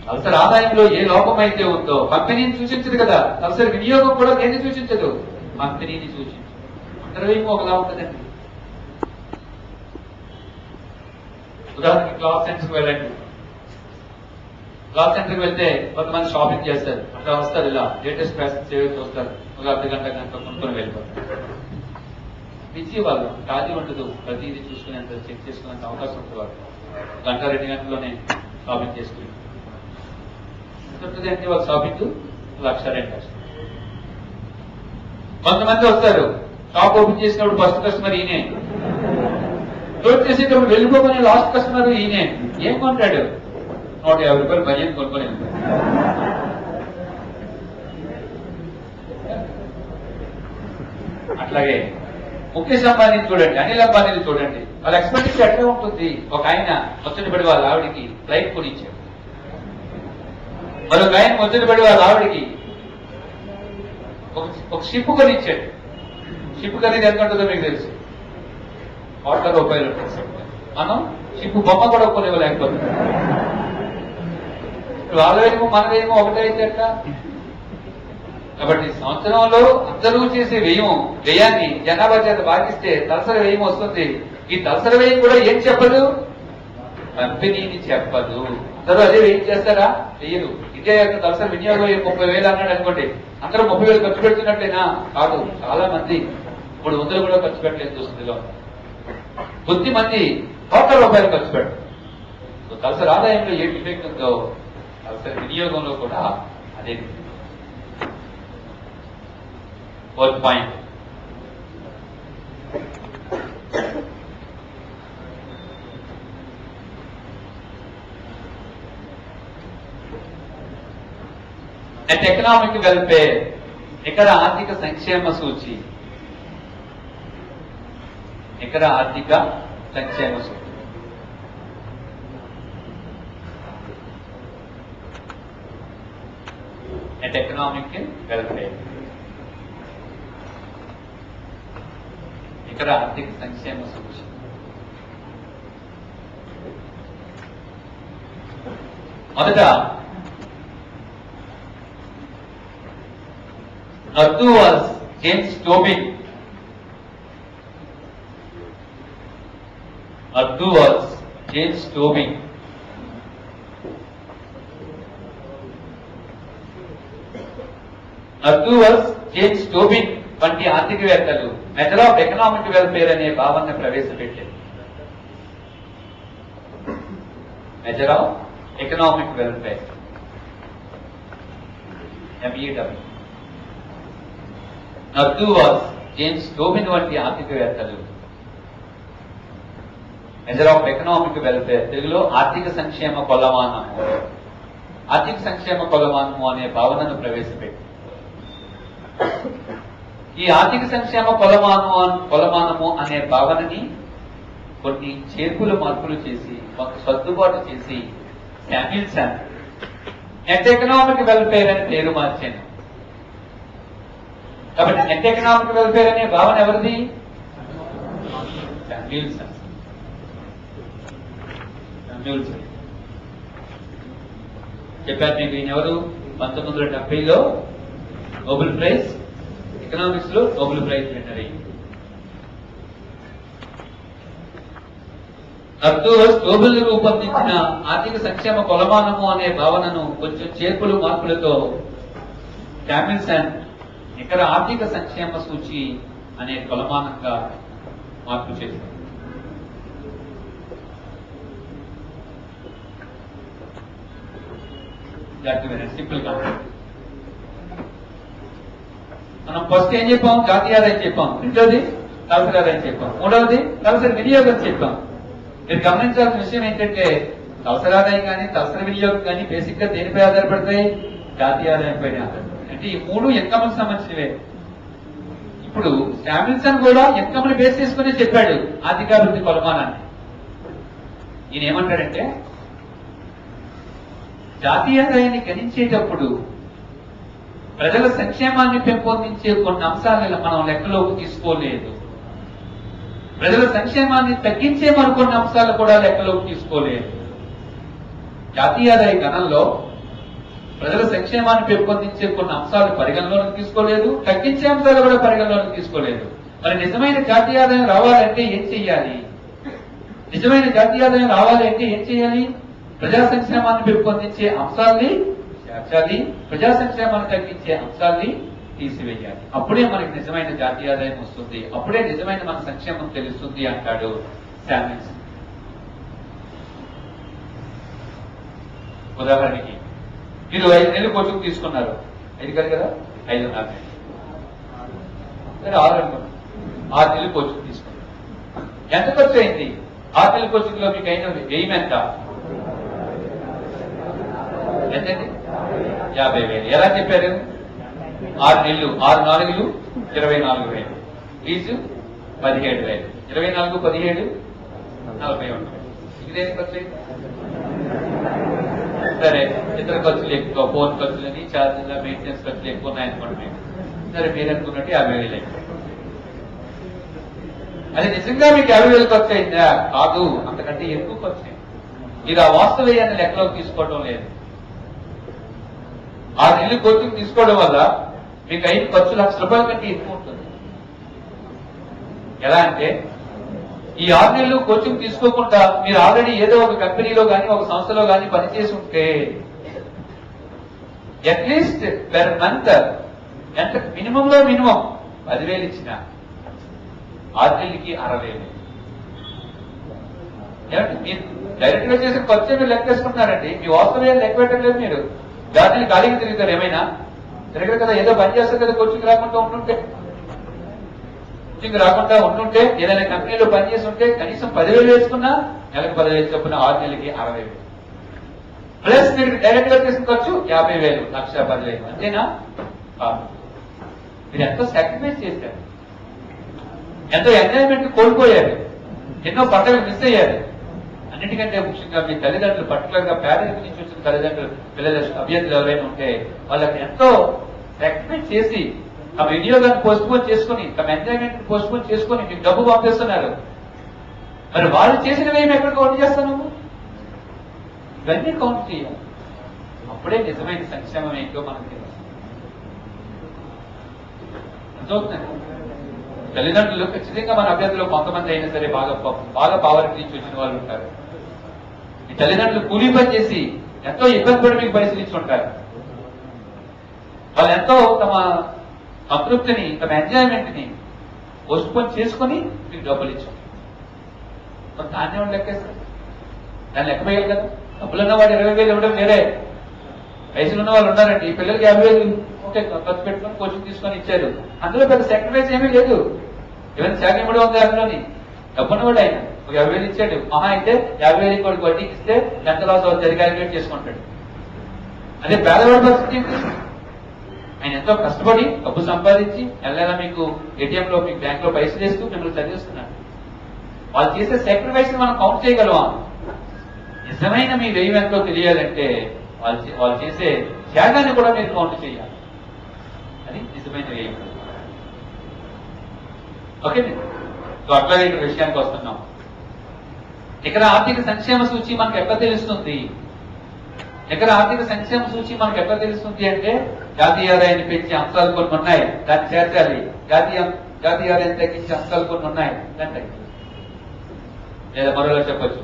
తలసరి ఆదాయంలో ఏ లోపం అయితే ఉందో కంపెనీని సూచించదు కదా. తలసరి వినియోగం కూడా దేన్ని సూచించదు? కంపెనీని సూచించదు. అందరూ ఒకలా ఉంటుందండి. ఉదాహరణకి క్లాత్ సెంటర్కి వెళ్ళండి. క్లాత్ సెంటర్కి వెళ్తే కొంతమంది షాపింగ్ చేస్తారు. అట్లా వస్తారు, ఇలా లేటెస్ట్ ఫ్యాషన్స్ ఏవైతే చూస్తారు. ఒక అర్ధ గంట కొనుక్కొని వెళ్ళిపోతారు. బిజీ వాళ్ళు, ఖాళీ ఉండదు. ప్రతిదీ చూసుకునేంత చెక్ చేసుకునేంత అవకాశం ఉంటుంది వాళ్ళు. 1-2 గంటల్లోనే షాపింగ్ చేసుకుని అంటే వాళ్ళ షాపింగ్ 1,00,000-2 లక్షలు. కొంతమంది వస్తారు, షాప్ ఓపెన్ చేసినప్పుడు ఫస్ట్ కస్టమర్ ఈయనే, క్లోజ్ చేసేటప్పుడు వెళ్ళిపోమని లాస్ట్ కస్టమర్ ఈయనే. ఏం కొంటాడు? 150 రూపాయలు బయ్యం కొనుక్కొని. అట్లాగే ముఖేష్ అంబానీని చూడండి, అనిల్ అంబానీని చూడండి. వాళ్ళ ఎక్స్పెండిచర్ ఎట్లా ఉంటుంది? ఒక ఆయన ముచ్చటపడి వాళ్ళ ఆవిడికి ఫ్లైట్ కొనిచ్చాడు. మరొక ఆయన ముచ్చటపడి వాళ్ళ ఆవిడికి ఒక షిప్ కొనిచ్చాడు. షిప్ ఖరీదు ఎంత ఉంటుందో మీకు తెలుసు. 1,00,000 రూపాయలు ఉంటుంది. మనం షిప్ బొమ్మ కూడా కొనివ్వలేకపోతున్నాం. వాళ్ళవేమో మనవేమో ఒకటే అయితే ఎట్లా? కాబట్టి సంవత్సరంలో అందరూ చేసే వ్యయాన్ని జనాభా చేత భాగిస్తే తలసరి వ్యయం వస్తుంది. ఈ తలసరి వ్యయం కూడా ఏం చెప్పదు? కంపెనీని చెప్పదు. అందరూ అదే వ్యయం చేస్తారా? చెయ్యరు. ఇదే తలసరి వినియోగం 30,000 అన్నాడు అనుకోండి, అందరూ 30,000 ఖర్చు పెడుతున్నట్టేనా? కాదు. చాలా మంది 300 కూడా ఖర్చు పెట్టలేదు చూస్తుందిలో. కొద్ది మంది 1,00,000 రూపాయలు ఖర్చు పెడతారు. తలసరి ఆదాయంలో ఏ డిఫెక్ట్ ఉందో తలసరి వినియోగంలో కూడా అదే. 4th point. At economic welfare, ఇక్కడ ఆర్థిక సంక్షేమ సూచి. ఇక్కడ ఆర్థిక సంక్షేమ సూచి. At economic welfare. ఇక్కడ ఆర్థిక సంక్షేమ సూచి. మొదట Nardu was James Tobin. Nardu was James Tobin. Nardu was James Tobin వంటి ఆర్థికవేత్తలు మెజర్ ఆఫ్ ఎకనామిక్ వెల్ఫేర్ అనే భావన ప్రవేశపెట్టారు. Measure of economic welfare, MEW. Nordhaus James Tobin వంటి ఆర్థికవేత్తలు మెజర్ ఆఫ్ ఎకనామిక్ వెల్ఫేర్, తెలుగులో ఆర్థిక సంక్షేమ కొలమానము అనే భావనను ప్రవేశపెట్టారు. ఈ ఆర్థిక సంక్షేమ కొలమానము అనే భావనని కొన్ని చేర్పులు మార్పులు చేసి కొంత సర్దుబాటు చేసి శామ్యూల్సన్ నెట్ ఎకనామిక్ వెల్ఫేర్ అని పేరు మార్చాను. కాబట్టి నెట్ ఎకనామిక్ వెల్ఫేర్ అనే భావన ఎవరిది? శామ్యూల్సన్. చెప్పారు మీకు ఈయన ఎవరు? 1970లో నోబెల్ ప్రైజ్ ఎకనామిక్స్ లో నోబెల్ ప్రైజ్ విన్నర్ అయ్యింది. అర్ధోస్ నోబెల్ రూపొందించిన ఆర్థిక సంక్షేమ కొలమానము అనే భావనను కొంచెం చేర్పులు మార్పులతో శామ్యూల్సన్ నికర ఆర్థిక సంక్షేమ సూచి అనే కొలమానంగా మార్పు చేశారు. Simple concept. మనం ఫస్ట్ ఏం చెప్పాం? జాతీయ ఆదాయం చెప్పాం. రెండోది తలసరి ఆదాయం చెప్పాం. మూడవది తలసరి వినియోగం చెప్పాం. మీరు గమనించాల్సిన విషయం ఏంటంటే తలసరి ఆదాయం కానీ తలసరి వినియోగం కానీ బేసిక్ గా దేనిపై ఆధారపడతాయి? జాతీయ ఆదాయం పైన ఆధారపడతాయి. అంటే ఈ మూడు ఇన్కమ్ సంబంధించినవే. ఇప్పుడు శామ్యూల్సన్ కూడా ఇన్కమ్ ని బేస్ చేసుకుని చెప్పాడు ఆర్థికాభివృద్ధి కొలమానాన్ని. ఈయన ఏమంటాడంటే జాతీయ ఆదాయాన్ని గణించేటప్పుడు ప్రజల సంక్షేమాన్ని పెంపొందించే కొన్ని అంశాలను మనం లెక్కలోకి తీసుకోలేదు. ప్రజల సంక్షేమాన్ని తగ్గించే మరికొన్ని అంశాలు కూడా లెక్కలోకి తీసుకోలేదు. జాతీయ ఆదాయ గణంలో ప్రజల సంక్షేమాన్ని పెంపొందించే కొన్ని అంశాలు పరిగణలోకి తీసుకోలేదు, తగ్గించే అంశాలు కూడా పరిగణలోకి తీసుకోలేదు. మరి నిజమైన జాతీయ ఆదాయం రావాలంటే ఏం చెయ్యాలి? నిజమైన జాతీయ ఆదాయం రావాలంటే ఏం చేయాలి? ప్రజా సంక్షేమాన్ని పెంపొందించే అంశాల్ని చేర్చాలి, ప్రజా సంక్షేమాన్ని తగ్గించే అంశాల్ని తీసివేయాలి. అప్పుడే మనకి నిజమైన జాతీయ ఆదాయం వస్తుంది, అప్పుడే నిజమైన మన సంక్షేమం తెలుస్తుంది అంటాడు శామ్యూల్సన్. ఉదాహరణకి మీరు 5 నెలలు కోచింగ్ తీసుకున్నారు. 5 కాదు కదా, 5.5 నెలలు, సరే 6 అనుకున్నాం. 6 నెలలు కోచింగ్ తీసుకున్నారు. ఎంత ఖర్చు అయింది? 6 నెలల కోచింగ్ లో మీకు అయిన వ్యయం ఎంత? ఎంతండి? 50,000. ఎలా చెప్పారు? 6 నెలలు, 6 నాలుగులు 24,000, ఫీజు 17,000, 24, 17, 41,000. ఇదేం ఖర్చు? సరే, ఇతర ఖర్చులు ఎక్కువ, ఫోన్ ఖర్చులని, ఛార్జీల, మెయింటెనెన్స్ ఖర్చులు ఎక్కువ ఉన్నాయనుకోండి. సరే, మీరు అనుకున్నట్టు 50,000 అయింది. అది నిజంగా మీకు 50,000 ఖర్చు అయిందా? కాదు, అంతకంటే ఎక్కువ ఖర్చు అయింది. మీరు ఆ వాస్తవ్యాన్ని లెక్కలోకి తీసుకోవడం లేదు. 6 నెలలు కోచింగ్ తీసుకోవడం వల్ల మీకు అయిన ఖర్చు ₹1,00,000 కంటే ఎక్కువ ఉంటుంది. ఎలా అంటే ఈ 6 నెలలు కోచింగ్ తీసుకోకుండా మీరు ఆల్రెడీ ఏదో ఒక కంపెనీలో కానీ ఒక సంస్థలో కానీ పనిచేసి ఉంటే అట్లీస్ట్ పెర్ మంత్ ఎంత మినిమంలో మినిమం 10,000 ఇచ్చిన 6 నెలలకి 60,000. ఏమంటే మీరు డైరెక్ట్ గా చేసిన ఖర్చు మీరు లెక్కేసుకుంటున్నారండి. మీ వాస్తవ్యాన్ని లెక్క పెట్టలేదు. మీరు దాటిని ఖాళీగా తిరుగుతారు. ఏమైనా తిరగరు కదా, ఏదో పని చేస్తారు కదా. కోచింగ్ రాకుండా ఉంటుంటే ఏదైనా కంపెనీలో పనిచేసి ఉంటే కనీసం 10,000 వేసుకున్నా నెలకు 10,000 చొప్పున 6 నెలలకి 60,000. ప్లస్ మీరు డైరెక్ట్ గా చేసిన ఖర్చు 50,000, 1,10,000. అంతేనా? మీరు ఎంతో సాక్రిఫైస్ చేశారు, ఎంతో ఎంజాయ్మెంట్ కోల్పోయారు, ఎన్నో పండుగలు మిస్ అయ్యారు. అన్నిటికంటే ముఖ్యంగా మీ తల్లిదండ్రులు, పర్టికులర్ గా పేరెంట్స్ నుంచి వచ్చిన తల్లిదండ్రులు, పిల్లల అభ్యర్థులు ఎవరైనా ఉంటే వాళ్ళకి ఎంతో సాక్రిఫైస్ చేసి తమ వినియోగాన్ని పోస్ట్పోన్ చేసుకుని, తమ ఎంజాయ్మెంట్ పోస్ట్పోన్ చేసుకుని మీకు డబ్బు పంపిస్తున్నారు. మరి వాళ్ళు చేసినవి ఏమి ఎక్కడ కౌంట్ చేస్తాను? ఇవన్నీ కౌంట్ చేయాలి. అప్పుడే నిజమైన సంక్షేమం ఏంటో మనకు తెలుసు. తల్లిదండ్రులు ఖచ్చితంగా మన అభ్యర్థులు కొంతమంది అయినా సరే బాగా పావర్టీ నుంచి వచ్చిన వాళ్ళు ఉంటారు. మీ తల్లిదండ్రులు కూలీ పని చేసి ఎంతో ఇబ్బంది పడి మీకు పరిశీలించుంటారు. వాళ్ళు ఎంతో తమ సంతృప్తిని, తమ ఎంజాయ్మెంట్ ని పోస్ట్పోన్ చేసుకుని మీకు డబ్బులు ఇచ్చారు. మరి దాన్ని ఎవరు లెక్కేస్తారు? దాన్ని లెక్క వేయాలి కదా. డబ్బులున్న వాడు 20,000 ఇవ్వడం వేరే, వయసులో ఉన్న వాళ్ళు ఉన్నారండి. పిల్లలకి 50,000 ఓకే ఖర్చు పెట్టుకుని కోచింగ్ తీసుకొని ఇచ్చారు. అందులో పెద్ద సాక్రిఫైస్ ఏమీ లేదు. ఏమైనా శాఖ ఇవ్వడం ఉంది అందులోని. డబ్బున్న వాడు ఆయన ఒక 50,000 ఇచ్చాడు. మహా అయితే 50,000 ఇంకోటి వడ్డీకి ఇస్తే ఎంత లాస్ అవుతుంది క్యాలిక్యులేట్ చేసుకుంటాడు. అదే పేదవాడి పరిస్థితి ఏంటి? ఆయన ఎంతో కష్టపడి డబ్బు సంపాదించి నెల మీకు ఏటీఎం లో మీకు బ్యాంక్ లో పైసలు వేస్తూ మిమ్మల్ని చదివిస్తున్నాడు. వాళ్ళు చేసే సాక్రిఫైస్ మనం కౌంట్ చేయగలమా? నిజమైన మీ వ్యయం ఎంతో తెలియాలంటే వాళ్ళు చేసే త్యాగాన్ని కూడా మీరు కౌంట్ చేయాలి. అది నిజమైన వ్యయం. ఓకే, అట్లాగే ఇక్కడ విషయానికి వస్తున్నాం. ఇక్కడ ఆర్థిక సంక్షేమ సూచి మనకు ఎట్లా తెలుస్తుంది? ఇక్కడ ఆర్థిక సంక్షేమ సూచి మనకు ఎట్లా తెలుస్తుంది అంటే జాతీయ ఆదాయాన్ని పెంచే అంశాలు కొన్ని ఉన్నాయి, దాన్ని చేర్చాలి. జాతీయ ఆదాయాన్ని తగ్గించే అంశాలు కొన్ని ఉన్నాయి, దాన్ని తగ్గించాలి. లేదా మరోలా చెప్పచ్చు,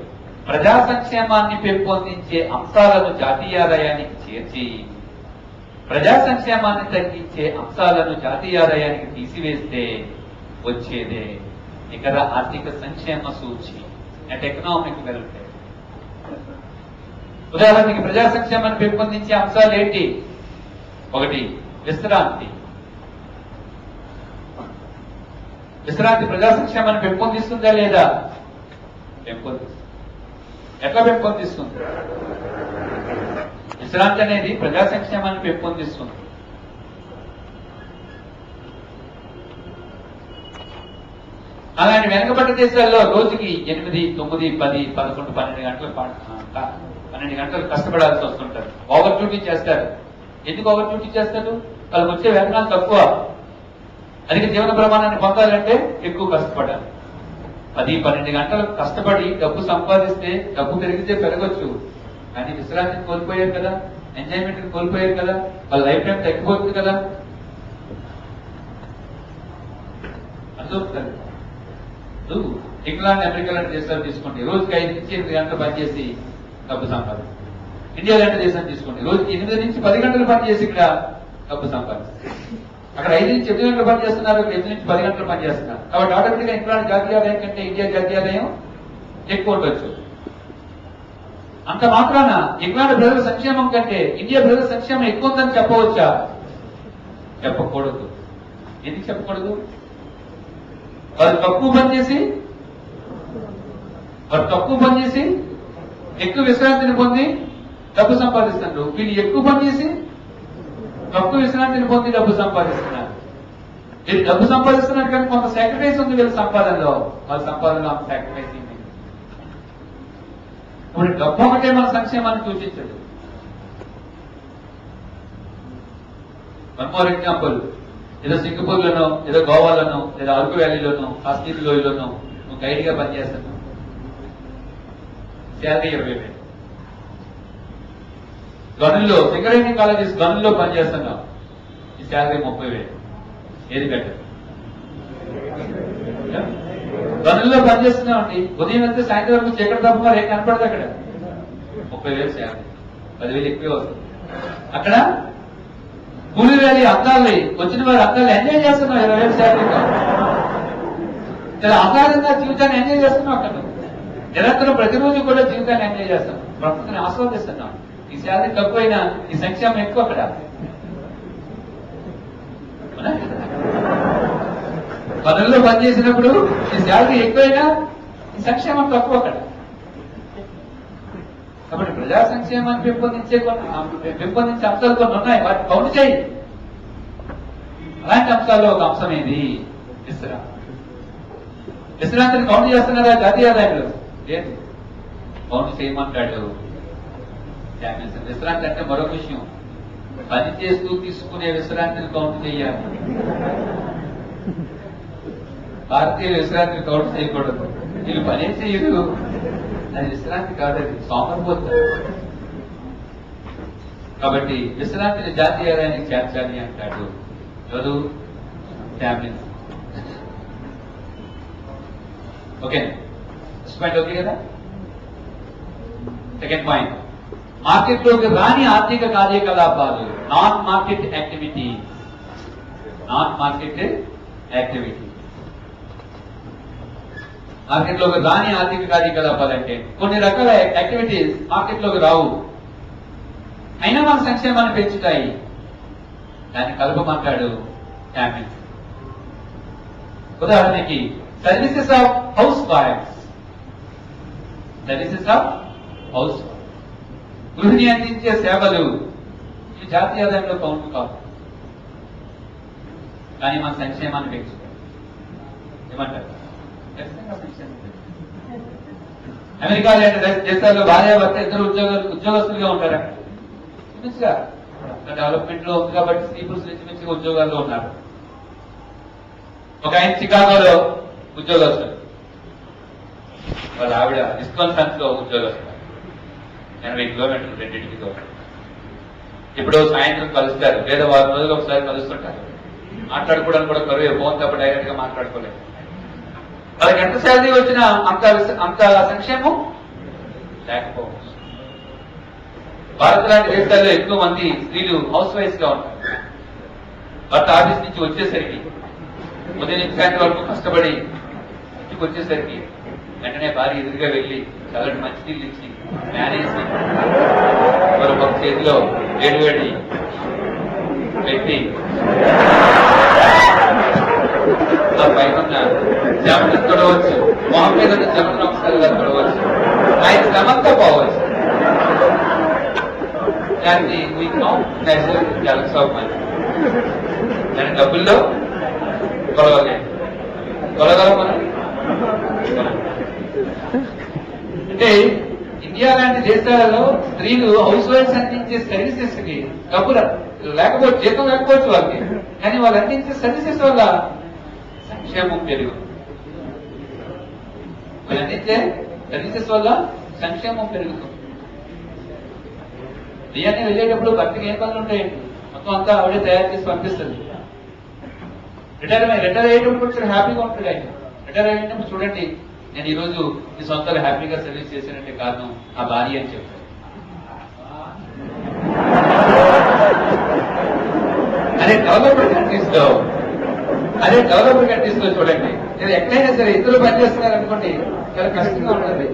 ప్రజా సంక్షేమాన్ని పెంపొందించే అంశాలను జాతీయ ఆదాయానికి చేర్చి ప్రజా సంక్షేమాన్ని తగ్గించే అంశాలను జాతీయ ఆదాయానికి తీసివేస్తే వచ్చేదే ఇక్కడ ఆర్థిక సంక్షేమ సూచి అంటే ఎకనామిక్ వెల్ఫేర్. ఉదాహరణకి ప్రజా సంక్షేమాన్ని పెంపొందించే అంశాలు ఏంటి? ఒకటి విశ్రాంతి. విశ్రాంతి ప్రజా సంక్షేమాన్ని పెంపొందిస్తుందా లేదా? పెంపొందిస్తుంది. ఎట్లా పెంపొందిస్తుంది? విశ్రాంతి అనేది ప్రజా సంక్షేమాన్ని పెంపొందిస్తుంది. అలాంటి వెనుకబడ్డ దేశాల్లో రోజుకి 8, 9, 10, 11, 12 గంటలు కష్టపడాల్సి వస్తుంటారు. ఓవర్ డ్యూటీ చేస్తారు. ఎందుకు ఓవర్ డ్యూటీ చేస్తారు? వాళ్ళకి వచ్చే వేతనాలు తక్కువ. అధిక జీవన ప్రమాణాన్ని పొందాలంటే ఎక్కువ కష్టపడాలి. 10, 12 గంటలు కష్టపడి డబ్బు సంపాదిస్తే డబ్బు పెరిగితే పెరగచ్చు, కానీ విశ్రాంతిని కోల్పోయారు కదా, ఎంజాయ్మెంట్ కోల్పోయారు కదా, వాళ్ళ లైఫ్ టైం తగ్గిపోతుంది కదా. అర్థమవుతుంది. ఇంగ్లాండ్, అమెరికా లాంటి దేశాలు తీసుకోండి, రోజుకి 5 నుంచి 8 గంటలు పనిచేసి డబ్బు సంపాదిస్తారు. ఇండియా లాంటి దేశాన్ని తీసుకోండి, రోజుకి 8 నుంచి 10 గంటలు పనిచేసి ఇక్కడ డబ్బు సంపాదిస్తారు. అక్కడ 5 నుంచి 8 గంటలు పనిచేస్తున్నారు, 8 నుంచి 10 గంటలు పనిచేస్తున్నారు. కాబట్టి ఆటోమేటిక్ గా ఇంగ్లాండ్ జాతీయ ఆదాయం కంటే ఇండియా జాతీయ ఆదాయం ఎక్కువ ఉండొచ్చు. అంత మాత్రాన ఇంగ్లాండ్ ప్రజల సంక్షేమం కంటే ఇండియా ప్రజల సంక్షేమం ఎక్కువ ఉందని చెప్పవచ్చా? చెప్పకూడదు. ఎందుకు చెప్పకూడదు? వారు తక్కువ పనిచేసి ఎక్కువ విశ్రాంతిని పొంది డబ్బు సంపాదిస్తున్నారు. వీళ్ళు ఎక్కువ పనిచేసి తక్కువ విశ్రాంతిని పొంది డబ్బు సంపాదిస్తున్నారు. వీళ్ళు డబ్బు సంపాదిస్తున్నారు కానీ కొంత సాక్రిఫైస్ ఉంది వీళ్ళ సంపాదనలో. వాళ్ళ సంపాదనలో అంత సాక్రిఫైస్ ఉంది. ఇప్పుడు డబ్బు ఒకటే మన సంక్షేమాన్ని సూచించదు. వన్ మోర్ ఎగ్జాంపుల్, ఏదో సింగపూర్ లోనో, ఏదో గోవాలోనో, లేదా అరకు వ్యాలీలోనో, కాశ్మీర్ లోయలోనో నువ్వు గైడ్ గా పనిచేస్తున్నావు, శాలరీ 20,000. గనుల్లో, సింగరేణి కాలేజెస్ గనుల్లో పనిచేస్తున్నావు, ఈ శాలరీ 30,000. ఏది బెటర్? గనుల్లో పనిచేస్తున్నావు అండి, ఉదయం వెళ్తే సాయంత్రం వరకు చీకటి తప్ప ఏం కనపడదు. అక్కడ 30,000 శాలరీ, 10,000 ఎక్కువే వస్తుంది. అక్కడ కూలీ వ్యాలీ అందాలని వచ్చిన వారు అందాలు ఎంజాయ్ చేస్తున్నాం 20,000 శాలరీ. చాలా ఆహ్లాదంగా జీవితాన్ని ఎంజాయ్ చేస్తున్నాం. అక్కడ నిరంతరం ప్రతిరోజు కూడా జీవితాన్ని ఎంజాయ్ చేస్తాం, ప్రకృతిని ఆస్వాదిస్తున్నాం. ఈ శాలరీ తక్కువైనా ఈ సంక్షేమం ఎక్కువ. అక్కడ పనుల్లో పనిచేసినప్పుడు ఈ శాలరీ ఎక్కువైనా ఈ సంక్షేమం తక్కువ అక్కడ. కాబట్టి ప్రజా సంక్షేమాన్ని పెంపొందించే అంశాలు కొన్ని ఉన్నాయి, వాటిని కౌంట్ చేయి. అలాంటి అంశాల్లో ఒక అంశం ఏది? విశ్రాంతిని కౌంట్ చేస్తున్నారా జాతీయ ఆదాయంలో? లేదు, కౌంట్ చేయమంటాడు. విశ్రాంతి అంటే మరొక విషయం, పని చేస్తూ తీసుకునే విశ్రాంతిని కౌంట్ చేయాలి. భారతీయులు విశ్రాంతిని కౌంట్ చేయకూడదు. వీళ్ళు పనే చేయరు, అది విశ్రాంతి కాదండి, సోమరిపోతారు. కాబట్టి విశ్రాంతిని జాతీయ ఆదాయానికి చేర్చాలి అంటాడు ఎవరు? Family. Okay, first point okay కదా. సెకండ్ పాయింట్, మార్కెట్ లోకి రాని ఆర్థిక కార్యకలాపాలు, నాన్ మార్కెట్ యాక్టివిటీ. మార్కెట్ లోకి రాని ఆర్థిక కార్యకలాపాలు అంటే కొన్ని రకాల యాక్టివిటీస్ మార్కెట్ లోకి రావు, అయినా మన సంక్షేమాన్ని పెంచుతాయి. దాన్ని కలపమంటాడు ఫ్యామిలీ. ఉదాహరణకి సర్వీసెస్ ఆఫ్ హౌస్ వైఫ్స్. గృహిణి అందించే సేవలు ఈ జాతీయ ఆదాయంలో కౌంట్ కావు. కానీ మన సంక్షేమాన్ని పెంచుతారు. ఏమంటారు? ఖచ్చితంగా సంక్షేమం. అమెరికా లాంటి దేశాల్లో భార్యాభర్త ఇద్దరు ఉద్యోగస్తులుగా ఉంటారు. మంచిగా డెవలప్మెంట్ లో ఉంది కాబట్టి స్త్రీ పురుషులు మంచిగా ఉద్యోగాల్లో ఉన్నారు. ఒక ఆయన చికాగోలో ఉద్యోగస్తులు, వాళ్ళ ఆవిడ విస్కాన్సిన్ లో ఉద్యోగస్తులు. 80 కిలోమీటర్లు రెండింటికి దూరం. ఇప్పుడు సాయంత్రం కలుస్తారు, లేదా వారం రోజులు ఒకసారి కలుస్తుంటారు. మాట్లాడుకోవడానికి కూడా కరువే, ఫోన్ తప్ప డైరెక్ట్ గా మాట్లాడుకోలేదు. వాళ్ళకి ఎంత శాలరీ వచ్చినా అంత సంక్షేమం లేకపోవచ్చు. భారత్ లాంటి దేశాల్లో ఎక్కువ మంది స్త్రీలు హౌస్ వైఫ్ గా ఉంటారు. భర్త ఆఫీస్ నుంచి వచ్చేసరికి ఉదయం నుంచి సాయంత్రం వరకు కష్టపడి ఇంటికి వచ్చేసరికి వెంటనే భార్య ఎదురుగా వెళ్లి చల్లటి మంచినీళ్ళు ఇచ్చి మేనేసి మరొక చేతిలో వేడివేడి పెట్టి ఆ పైన చెమట తొడవచ్చు, మొహం మీద చెమట నమస్కారంగా తొడవచ్చు, ఆయన శ్రమంతా పోవచ్చు. దాన్ని దాని డబ్బుల్లో కొలవలేదు. కొలగలం మనం అంటే ఇండియా లాంటి దేశాలలో స్త్రీలు హౌస్ వైఫ్స్ అందించే సర్వీసెస్ కి డబ్బులు లేకపోవచ్చు, జీతం లేకపోవచ్చు వాళ్ళకి, కానీ వాళ్ళు అందించే సర్వీసెస్ వల్ల సంక్షేమం పెరుగు. వాళ్ళు అందించే సర్వీసెస్ వల్ల సంక్షేమం పెరుగుతుంది. బియ్యాన్ని వెళ్ళేటప్పుడు భర్తకి ఏం పనులు ఉంటాయండి, మొత్తం అంతా ఆవిడే తయారు చేసి పంపిస్తుంది. రిటైర్ అయ్యేటప్పుడు కొంచెం హ్యాపీగా ఉంటుంది ఆయన. రిటైర్ అయ్యేటప్పుడు చూడండి, నేను ఈ రోజు మీ సొంతగా హ్యాపీగా సర్వీస్ చేశానంటే కారణం ఆ భార్య అని చెప్పారు. అదే డెవలప్డ్ కంట్రీస్ లో చూడండి, నేను ఎక్కడైనా సరే ఇద్దరు పనిచేస్తున్నారు అనుకోండి, చాలా కష్టంగా ఉంటుంది.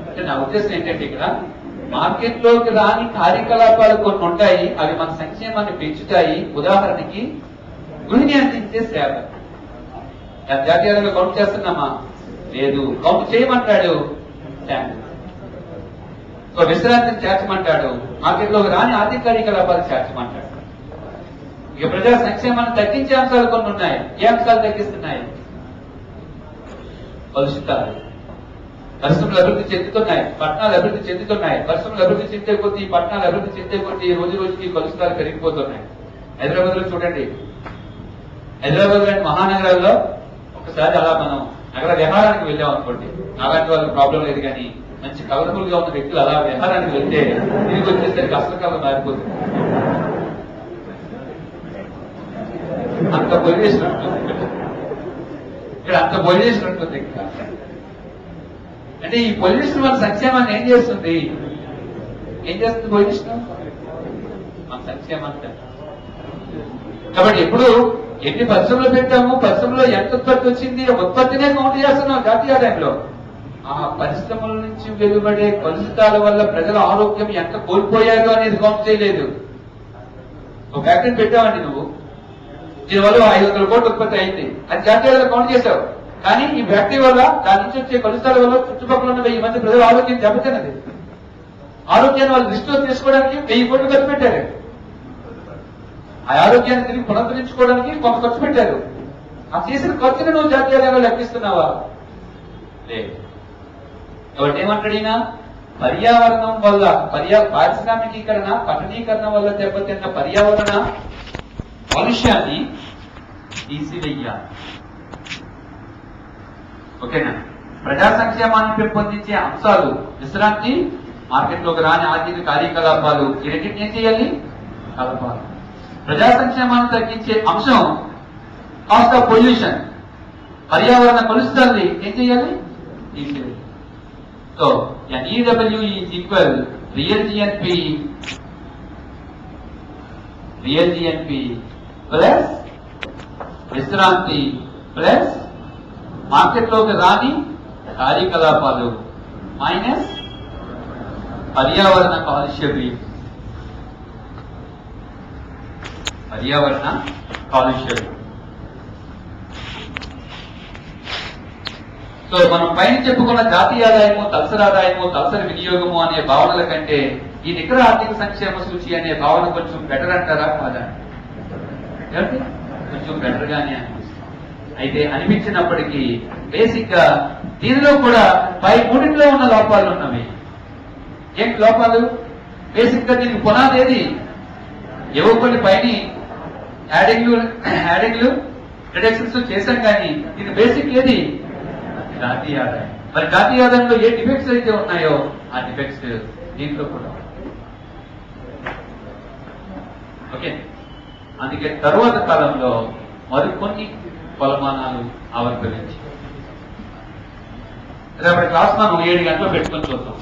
అంటే నా ఉద్దేశం ఏంటంటే, ఇక్కడ మార్కెట్ లోకి రాని కార్యకలాపాలు కొన్ని ఉంటాయి, అవి మన సంక్షేమాన్ని పెంచుతాయి. ఉదాహరణకి గృహిణి అందించే సేవ. జాతీయంగా కౌంట్ చేస్తున్నామా? లేదు. కౌంట్ చేయమంటాడు, విశ్రాంతిని చేర్చమంటాడు, మార్కెట్ లోకి రాని ఆర్థిక కార్యకలాపాలు చేర్చమంటాడు. ఇక ప్రజా సంక్షేమాన్ని తగ్గించే అంశాలు కొన్ని ఉన్నాయి. ఏ అంశాలు తగ్గిస్తున్నాయి? కలుషితాలు. పరిశ్రమలు అభివృద్ధి చెందుతున్నాయి, పట్టణాలు అభివృద్ధి చెందుతున్నాయి. పరిశ్రమలు అభివృద్ధి చెందే కొద్దీ, పట్టణాలు అభివృద్ధి చెందే కొద్దీ రోజు రోజుకి కలుషితాలు పెరిగిపోతున్నాయి. హైదరాబాద్ లో చూడండి, హైదరాబాద్ లాంటి మహానగరాల్లో ఒకసారి అలా మనం నగర విహారానికి వెళ్ళాం అనుకోండి, అలాంటి వాళ్ళకి ప్రాబ్లం లేదు, కానీ మంచి కలర్ఫుల్ గా ఉన్న వ్యక్తులు అలా విహారానికి వెళ్తే తిరిగి వచ్చేసరికి అసలు కలర్ మారిపోతుంది. అంత పొల్యూషన్ ఉంటుంది ఇక్కడ, అంత పొల్యూషన్ ఉంటుంది ఇక్కడ. అంటే ఈ పొల్యూషన్ మన సంక్షేమాన్ని ఏం చేస్తుంది? పొల్యూషన్ మన సంక్షేమాన్ని. కాబట్టి ఎప్పుడు ఎన్ని పరిశ్రమలు పెట్టాము, పరిశ్రమలో ఎంత ఉత్పత్తి వచ్చింది, ఉత్పత్తినే కౌంట్ చేస్తున్నాం జాతీయ ఆదాయంలో. ఆ పరిశ్రమల నుంచి వెలువడే కలుషితాల వల్ల ప్రజల ఆరోగ్యం ఎంత కోల్పోయారు అనేది కౌంట్ చేయలేదు. ఒక ఫ్యాక్టరీ పెట్టావండి నువ్వు, దీనివల్ల 500 కోట్ల ఉత్పత్తి అయింది, అది జాతీయ కౌంట్ చేశావు. కానీ ఈ ఫ్యాక్టరీ వల్ల, దాని నుంచి వచ్చే కలుషితాల వల్ల చుట్టుపక్కల ఉన్న 1000 మంది ప్రజల ఆరోగ్యం దెబ్బతిన్నది. ఆరోగ్యాన్ని వాళ్ళు దృష్టిలో తీసుకోవడానికి 1000 కోట్లు ఖర్చు పెట్టారు. ఆ ఆరోగ్యాన్ని తిరిగి పునరుద్ధరించుకోవడానికి కొంత ఖర్చు పెట్టారు. ఆ చేసిన ఖర్చుని నువ్వు జాతీయంగా లెక్కిస్తున్నావా? లేదు. కాబట్టి ఏమంటాడైనా, పర్యావరణం వల్ల పారిశ్రామికీకరణ, పట్టణీకరణ వల్ల దెబ్బతిన్న పర్యావరణ కాలుష్యాన్ని తీసివేయాలి. ఓకేనా? ప్రజా సంక్షేమాన్ని పెంపొందించే అంశాలు విశ్రాంతి, మార్కెట్లోకి రాని ఆర్థిక కార్యకలాపాలు, ఈ రెండింటిని ఏం చేయాలి? కలపాలి. ప్రజా సంక్షేమాన్ని తగ్గించే అంశం కాస్ట్ ఆఫ్ పొల్యూషన్, పర్యావరణ కలుషితాన్ని ఏం చేయాలి? తీసేయాలి. So NEW is equal real GNP plus విశ్రాంతి ప్లస్ మార్కెట్లోకి రాని కార్యకలాపాలు మైనస్ పర్యావరణ కాలుష్యం. పర్యావరణ కాలుష్యం. సో మనం పైన చెప్పుకున్న జాతీయ ఆదాయము, తలసరి ఆదాయము, తలసరి వినియోగము అనే భావనల కంటే ఈ నికర ఆర్థిక సంక్షేమ సూచి అనే భావన కొంచెం బెటర్ అంటారా కాదా? కొంచెం బెటర్ గానే అనిపిస్తుంది. అయితే అనిపించినప్పటికీ బేసిక్ గా దీనిలో కూడా పై మూడింటిలో ఉన్న లోపాలు ఉన్నవి. ఏంటి లోపాలు? బేసిక్ గా దీనికి పునాది ఏది? ఏవో కొన్ని పైన యాడింగ్లు రిడక్షన్స్ చేశాం కానీ ఇది బేసిక్ ఏది? జాతీయ ఆదాయం. మరి జాతీయ ఆదాయంలో ఏ డిఫెక్ట్స్ అయితే ఉన్నాయో ఆ డిఫెక్ట్స్ దీంట్లో కూడా. ఓకే, అందుకే తరువాత కాలంలో మరికొన్ని కొలమానాలు ఆవిర్భవించి రేపటి క్లాస్ మనం 7 గంటలు పెట్టుకొని చూద్దాం.